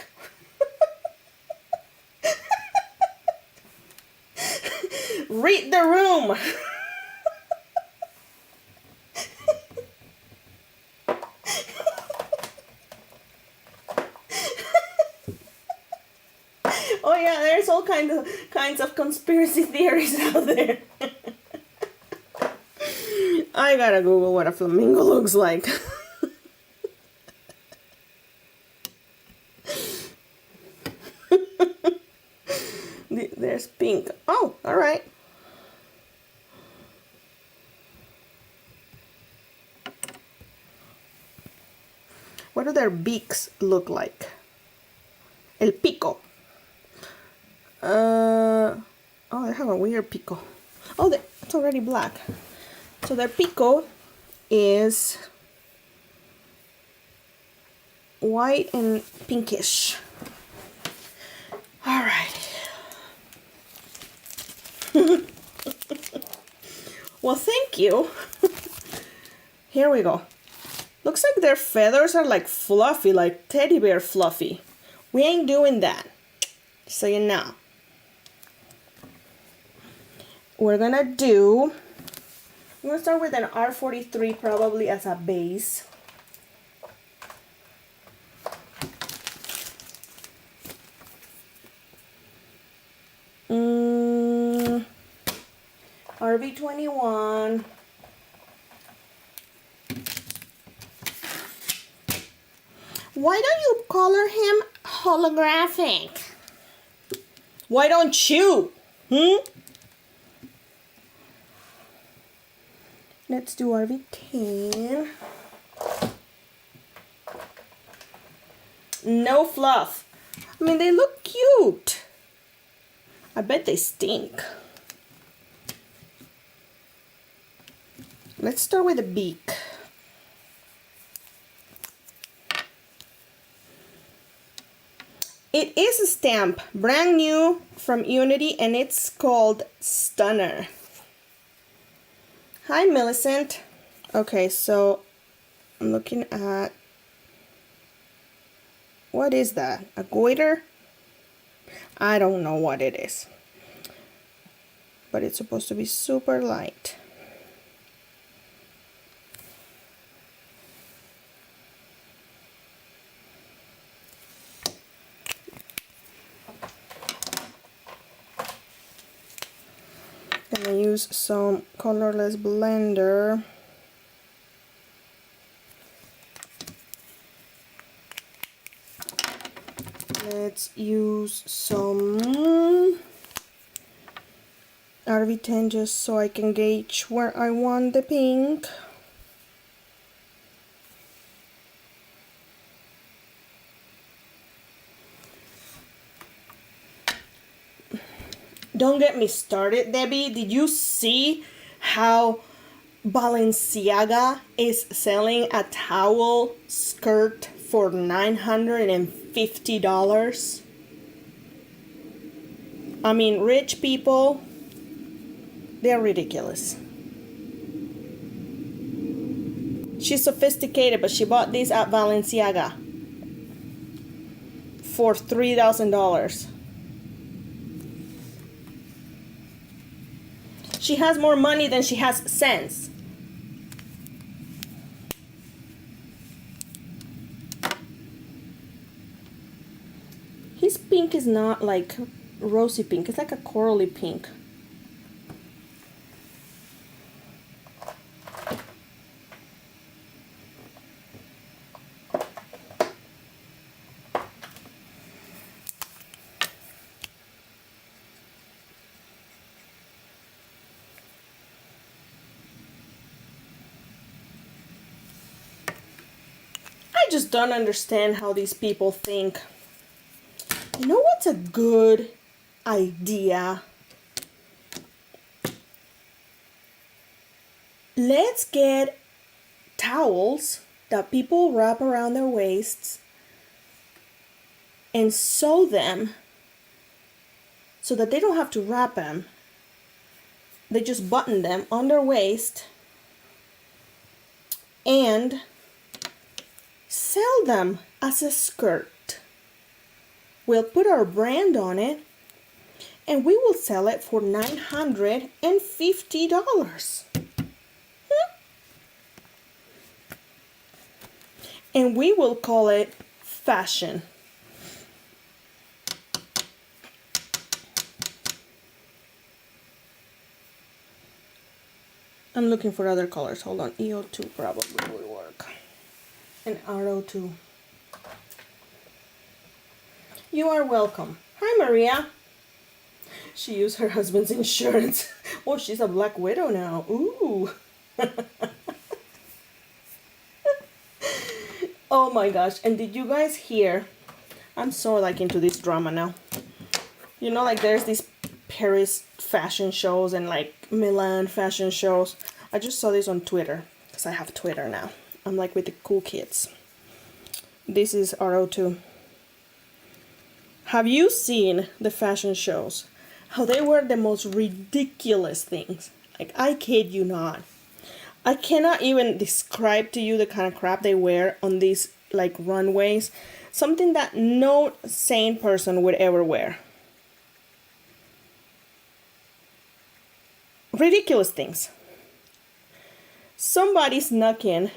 Read the room. Oh yeah, there's all kinds of conspiracy theories out there. I gotta Google what a flamingo looks like. There's pink. Oh, all right. What do their beaks look like? El pico. Oh, they have a weird pico. Oh, it's already black. So their pico is white and pinkish. All right. Well, thank you. Here we go. Looks like their feathers are like fluffy, like teddy bear fluffy. We ain't doing that. So you know. We're gonna start with an R43 probably as a base. RV21. Why don't you color him holographic? Why don't you? Let's do RV10. No fluff. I mean, they look cute. I bet they stink. Let's start with the beak. It is a stamp, brand new from Unity, and it's called Stunner. Hi, Millicent. Okay, so I'm looking at, what is that? A goiter? I don't know what it is, but it's supposed to be super light. Gonna use some colorless blender. Let's use some RV10 just so I can gauge where I want the pink. Don't get me started, Debbie. Did you see how Balenciaga is selling a towel skirt for $950? I mean, rich people, they're ridiculous. She's sophisticated, but she bought these at Balenciaga for $3,000. She has more money than she has sense. His pink is not like rosy pink. It's like a corally pink. I just don't understand how these people think. You know what's a good idea? Let's get towels that people wrap around their waists and sew them so that they don't have to wrap them. They just button them on their waist and sell them as a skirt. We'll put our brand on it and we will sell it for $950. And we will call it fashion. I'm looking for other colors. Hold on. EO2 probably will work. And RO2. You are welcome. Hi, Maria. She used her husband's insurance. Oh, she's a Black Widow now. Ooh. Oh my gosh. And did you guys hear? I'm so like into this drama now. You know, like there's these Paris fashion shows and like Milan fashion shows. I just saw this on Twitter because I have Twitter now. I'm like with the cool kids. This is RO2. Have you seen the fashion shows? How they wear the most ridiculous things. Like, I kid you not. I cannot even describe to you the kind of crap they wear on these like runways. Something that no sane person would ever wear. Ridiculous things. Somebody snuck in.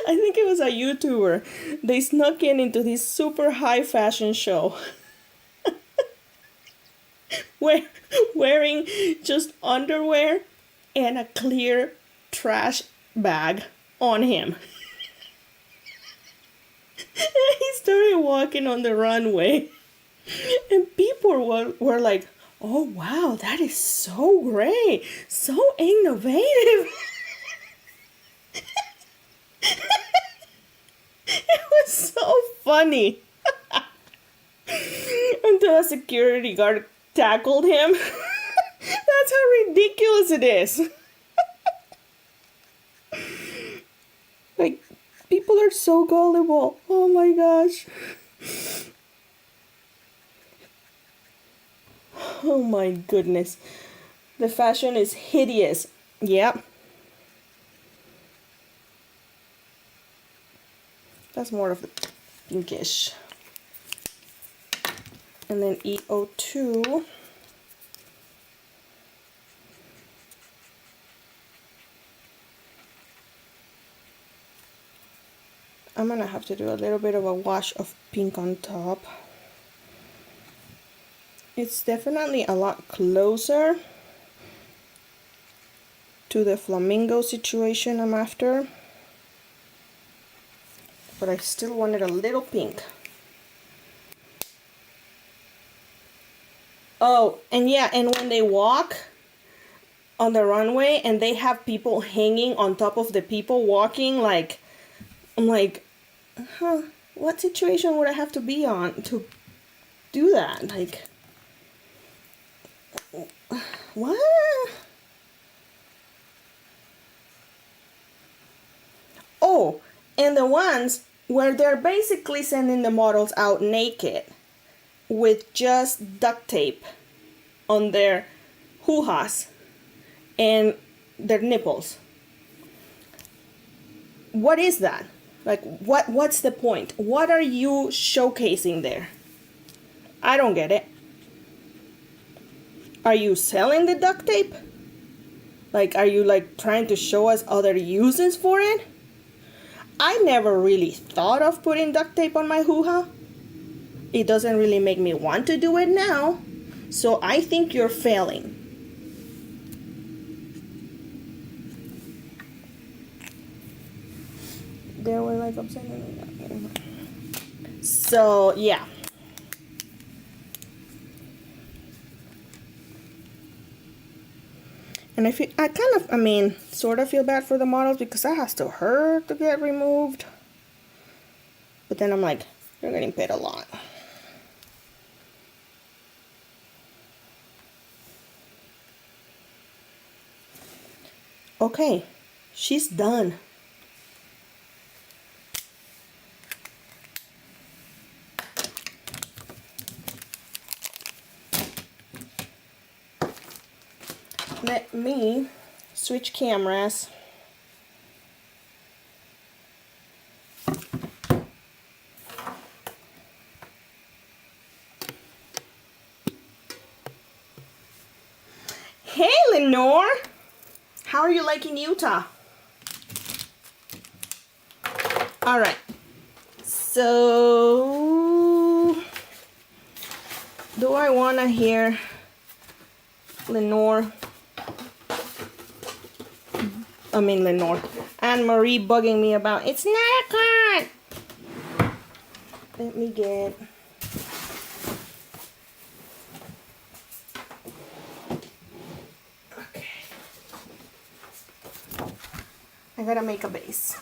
I think it was a YouTuber. They snuck in into this super high fashion show. Wearing just underwear and a clear trash bag on him. And he started walking on the runway. And people were like, oh wow, that is so great. So innovative. It was so funny. Until a security guard tackled him. That's how ridiculous it is. Like, people are so gullible. Oh my gosh. Oh my goodness. The fashion is hideous. Yep. That's more of the pinkish. And then EO2. I'm gonna have to do a little bit of a wash of pink on top. It's definitely a lot closer to the flamingo situation I'm after. But I still wanted a little pink. Oh, and yeah, and when they walk on the runway and they have people hanging on top of the people walking, like, I'm like, huh, what situation would I have to be on to do that? Like, what? Oh, and the ones where they're basically sending the models out naked with just duct tape on their hoo-has and their nipples. What is that? Like, what's the point? What are you showcasing there? I don't get it. Are you selling the duct tape? Like, are you like trying to show us other uses for it? I never really thought of putting duct tape on my hoo-ha. It doesn't really make me want to do it now. So I think you're failing. They were like upside down. So yeah. And I mean, sort of feel bad for the models because that has to hurt to get removed. But then I'm like, you're getting paid a lot. Okay, she's done. let me switch cameras. Hey, Lenore! How are you liking Utah? All right. So, do I want to hear Lenore? Anne Marie bugging me about it's not a card. Let me get. Okay. I gotta make a base.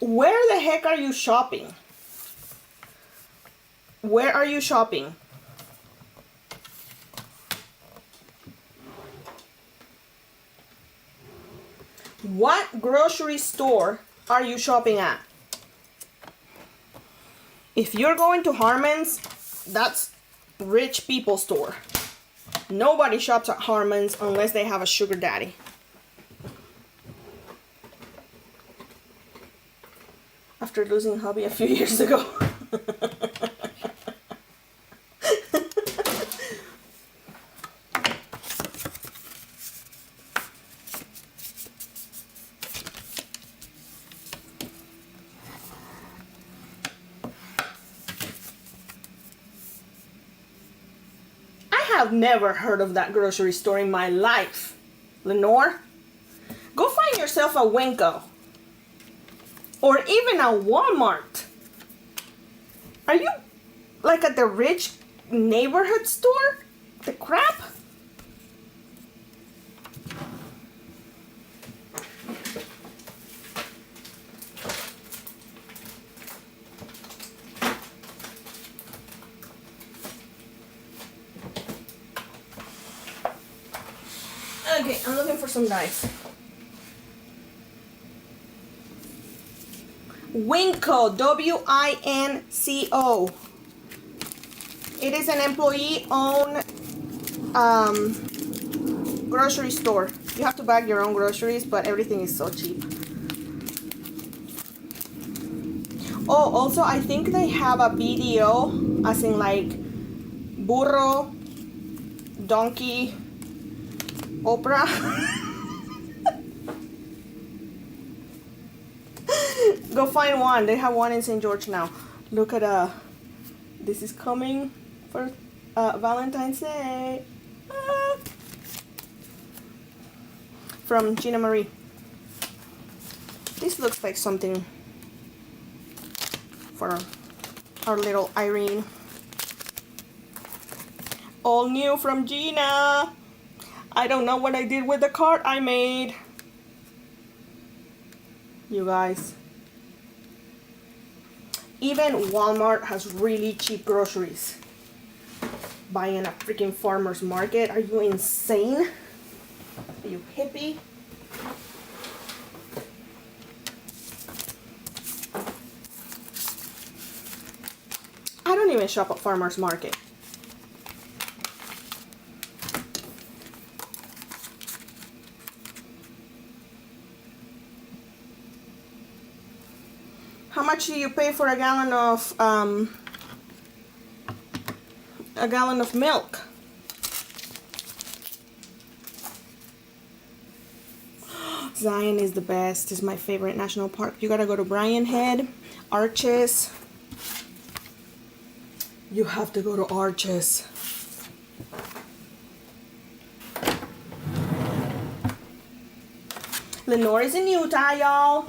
Where the heck are you shopping? Where are you shopping? What grocery store are you shopping at? If you're going to Harmon's, that's rich people's store. Nobody shops at Harmon's unless they have a sugar daddy. After losing hubby a few years ago. I've never heard of that grocery store in my life. Lenore, go find yourself a Winco. Or even a Walmart. Are you like at the rich neighborhood store? The crap? Okay, I'm looking for some dice. Winco, W-I-N-C-O. It is an employee-owned grocery store. You have to bag your own groceries, but everything is so cheap. Oh, also, I think they have a BDO, as in like burro, donkey, Oprah. Go find one. They have one in St. George now. Look at this is coming for Valentine's Day. From Gina Marie. This looks like something for our little Irene. All new from Gina. I don't know what I did with the card I made. You guys. Even Walmart has really cheap groceries. Buying a freaking farmer's market. Are you insane? Are you hippie? I don't even shop at farmer's market. How much do you pay for a gallon of milk? Zion is the best. It's my favorite national park. You gotta go to Brian Head, Arches. You have to go to Arches. Lenore is in Utah, y'all.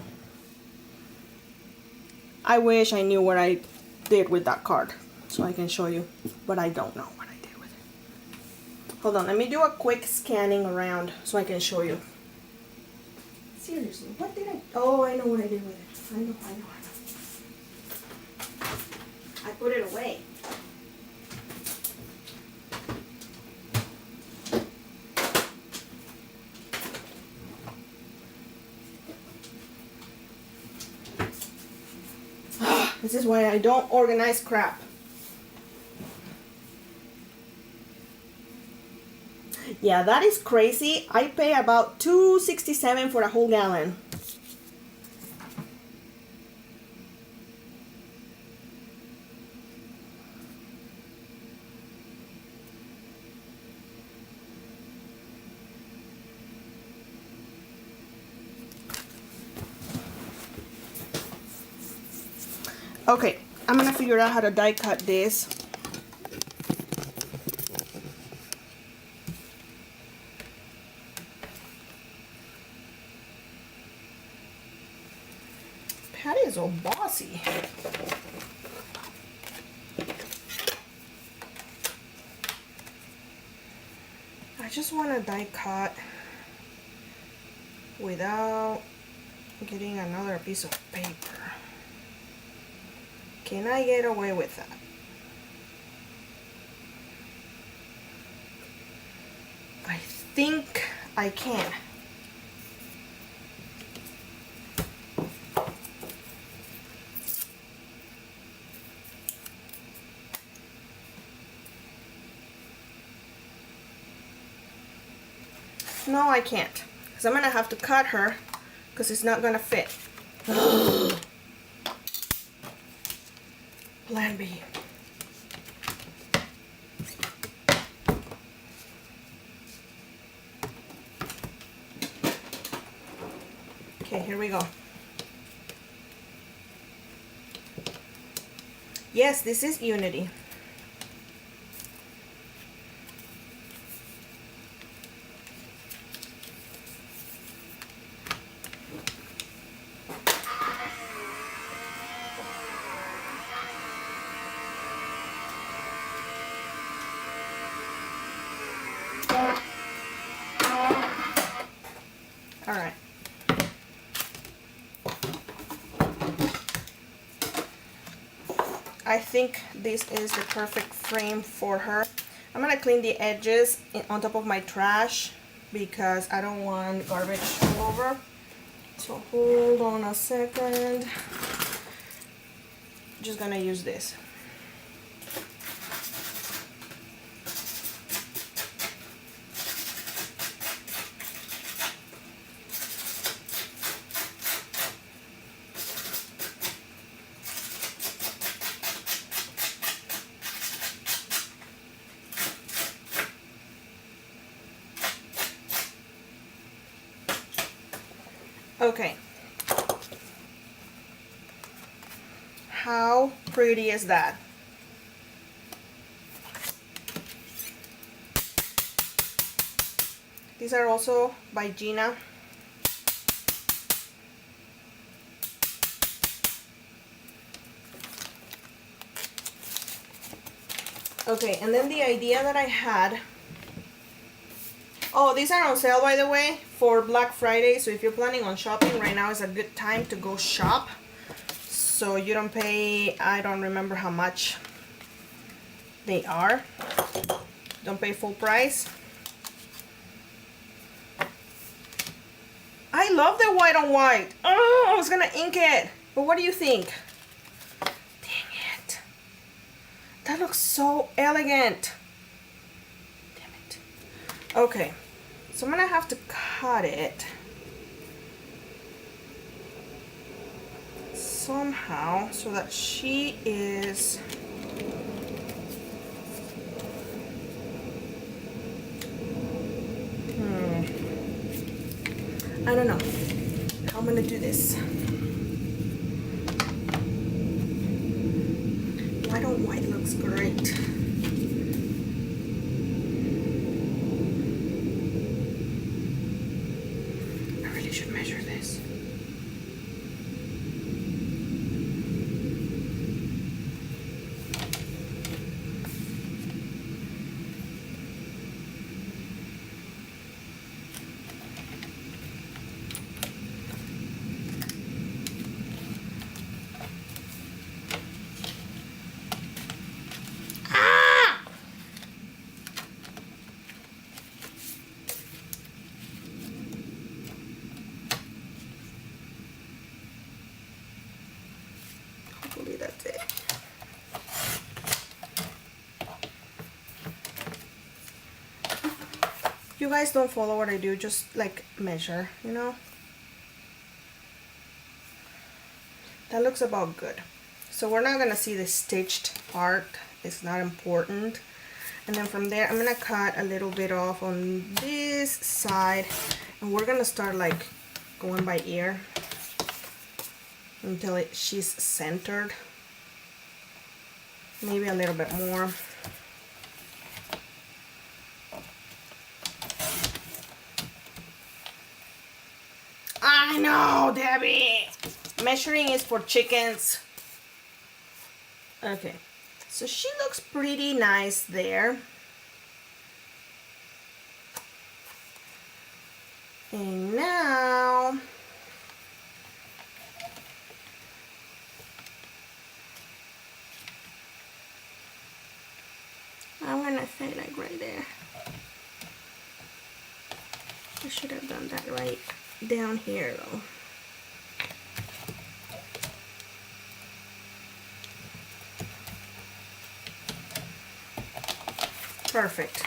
I wish I knew what I did with that card so I can show you, but I don't know what I did with it. Hold on, let me do a quick scanning around so I can show you. Seriously, what did I... Oh, I know what I did with it. I know. I put it away. This is why I don't organize crap. Yeah, that is crazy. I pay about $2.67 for a whole gallon. Okay, I'm gonna figure out how to die cut this. Patty is all bossy. I just want to die cut without getting another piece of paper. Can I get away with that? I think I can. No, I can't, because I'm gonna have to cut her because it's not gonna fit. Plan B. Okay, here we go. Yes, this is Unity. All right. I think this is the perfect frame for her. I'm gonna clean the edges on top of my trash because I don't want garbage all over. So hold on a second. Just gonna use this. Okay. How pretty is that? These are also by Gina. Okay, and then the idea that I had. Oh, these are on sale, by the way, for Black Friday. So if you're planning on shopping, right now is a good time to go shop. So you don't pay, I don't remember how much they are. Don't pay full price. I love the white on white. Oh, I was gonna ink it. But what do you think? Dang it. That looks so elegant. Damn it. Okay, so I'm gonna have to cut it somehow so that she is I don't know how I'm gonna do this. White on white looks great. I really should measure this. you guys don't follow what I do, just like measure, you know. That looks about good. So we're not gonna see the stitched part, it's not important. And then from there, I'm gonna cut a little bit off on this side, and we're gonna start like going by ear until she's centered. Maybe a little bit more. I know, Debbie! Measuring is for chickens. Okay, so she looks pretty nice there. And now I'm gonna say like right there. I should have done that right down here though. Perfect.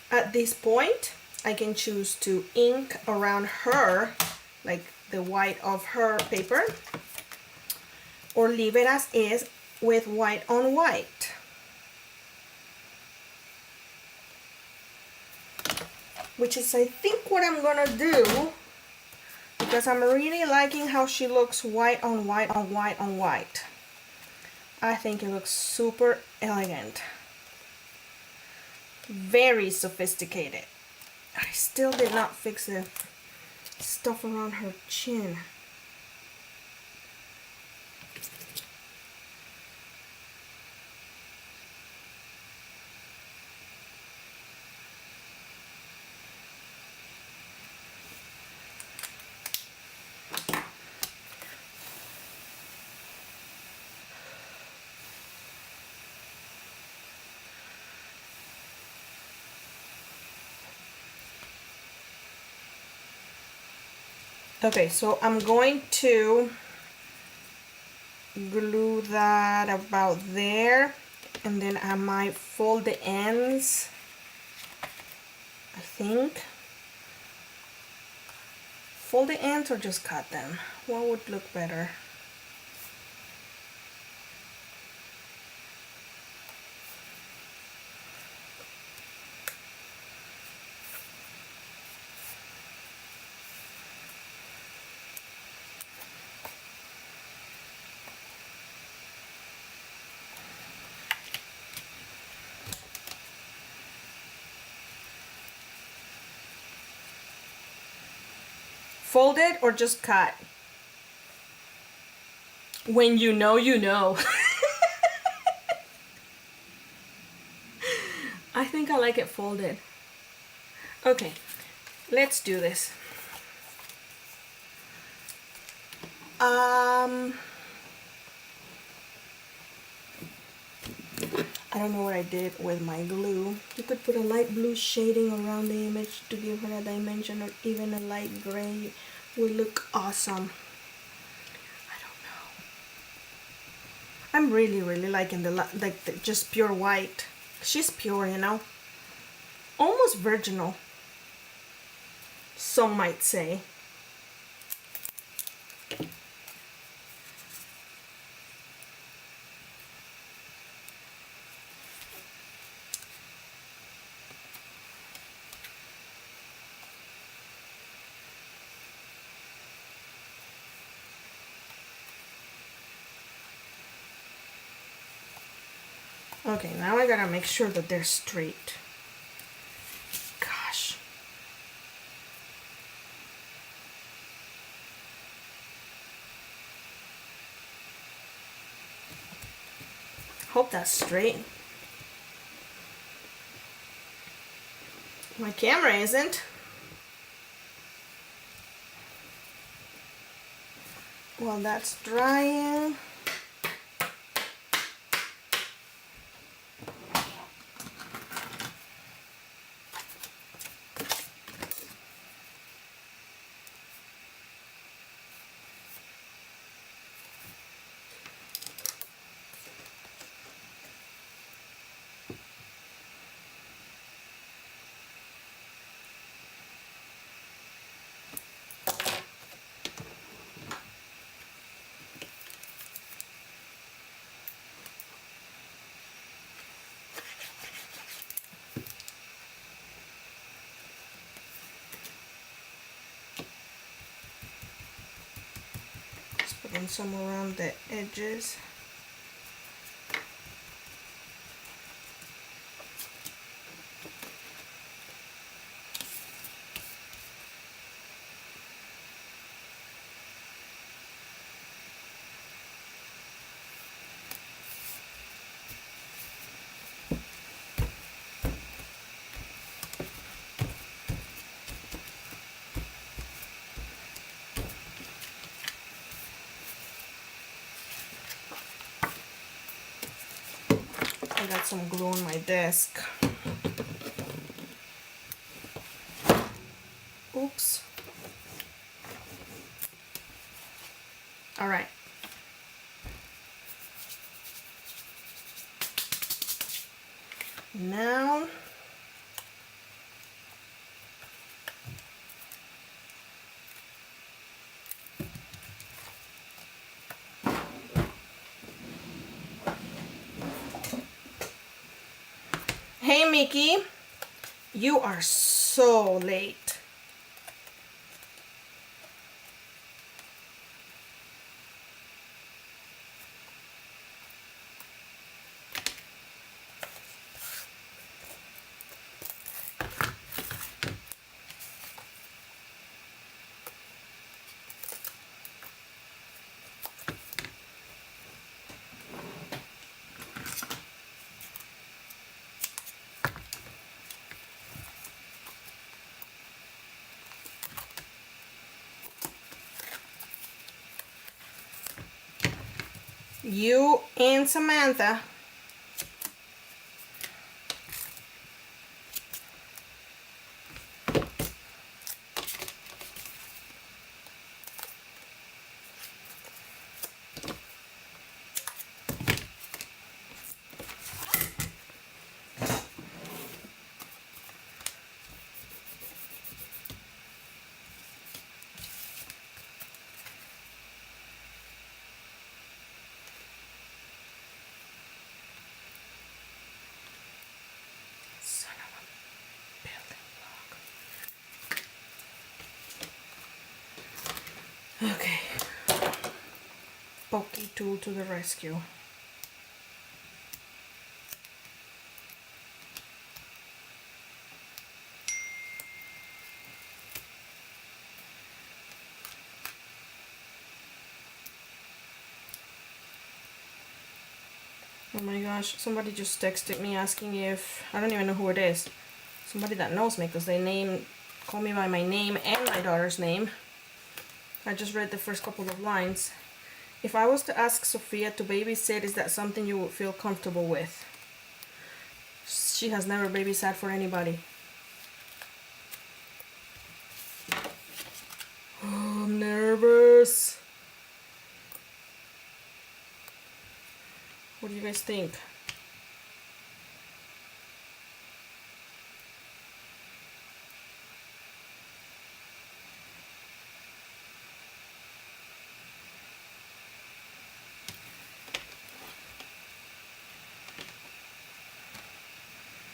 At this point, I can choose to ink around her, like the white of her paper, or leave it as is with white on white. Which is, I think, what I'm gonna do, because I'm really liking how she looks white on white on white on white. I think it looks super elegant. Very sophisticated. I still did not fix the stuff around her chin. Okay, so I'm going to glue that about there, and then I might fold the ends, I think. Fold the ends or just cut them? What would look better? Fold it or just cut? When you know, you know. I think I like it folded. Okay, let's do this. I don't know what I did with my glue. You could put a light blue shading around the image to give her a dimension, or even a light gray would look awesome. I don't know. I'm really liking the just pure white. She's pure, you know. Almost virginal, some might say. Okay, now I gotta make sure that they're straight. Gosh. Hope that's straight. My camera isn't. While that's drying, and some around the edges. I got some glue on my desk. Oops. All right. Now hey Mickey, you are so late. You and Samantha. Son of a building block. Okay. Pokey tool to the rescue. Oh my gosh, somebody just texted me asking if, I don't even know who it is. Somebody that knows me because they call me by my name and my daughter's name. I just read the first couple of lines. If I was to ask Sophia to babysit, is that something you would feel comfortable with? She has never babysat for anybody. Oh, I'm nervous. What do you guys think?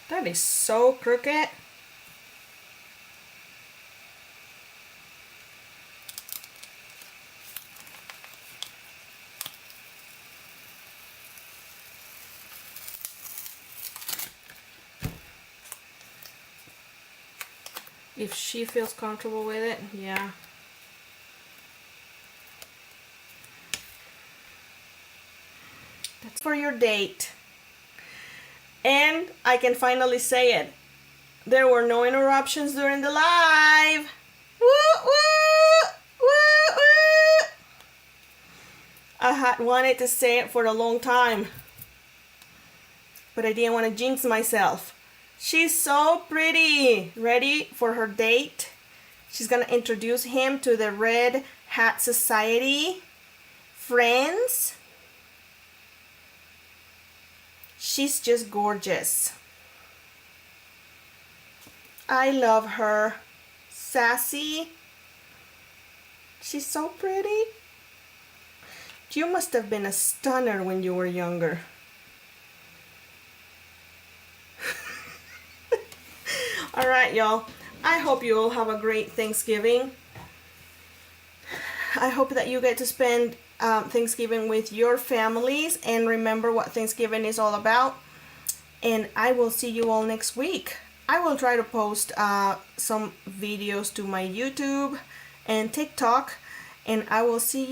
That is so crooked. If she feels comfortable with it, yeah. That's for your date. And I can finally say it. There were no interruptions during the live. Woo, woo, woo, woo. I had wanted to say it for a long time, but I didn't want to jinx myself. She's so pretty. Ready for her date? She's gonna introduce him to the Red Hat Society friends. She's just gorgeous. I love her. Sassy. She's so pretty. You must have been a stunner when you were younger. All right, y'all. I hope you all have a great Thanksgiving. I hope that you get to spend Thanksgiving with your families, and remember what Thanksgiving is all about. And I will see you all next week. I will try to post some videos to my YouTube and TikTok, and I will see you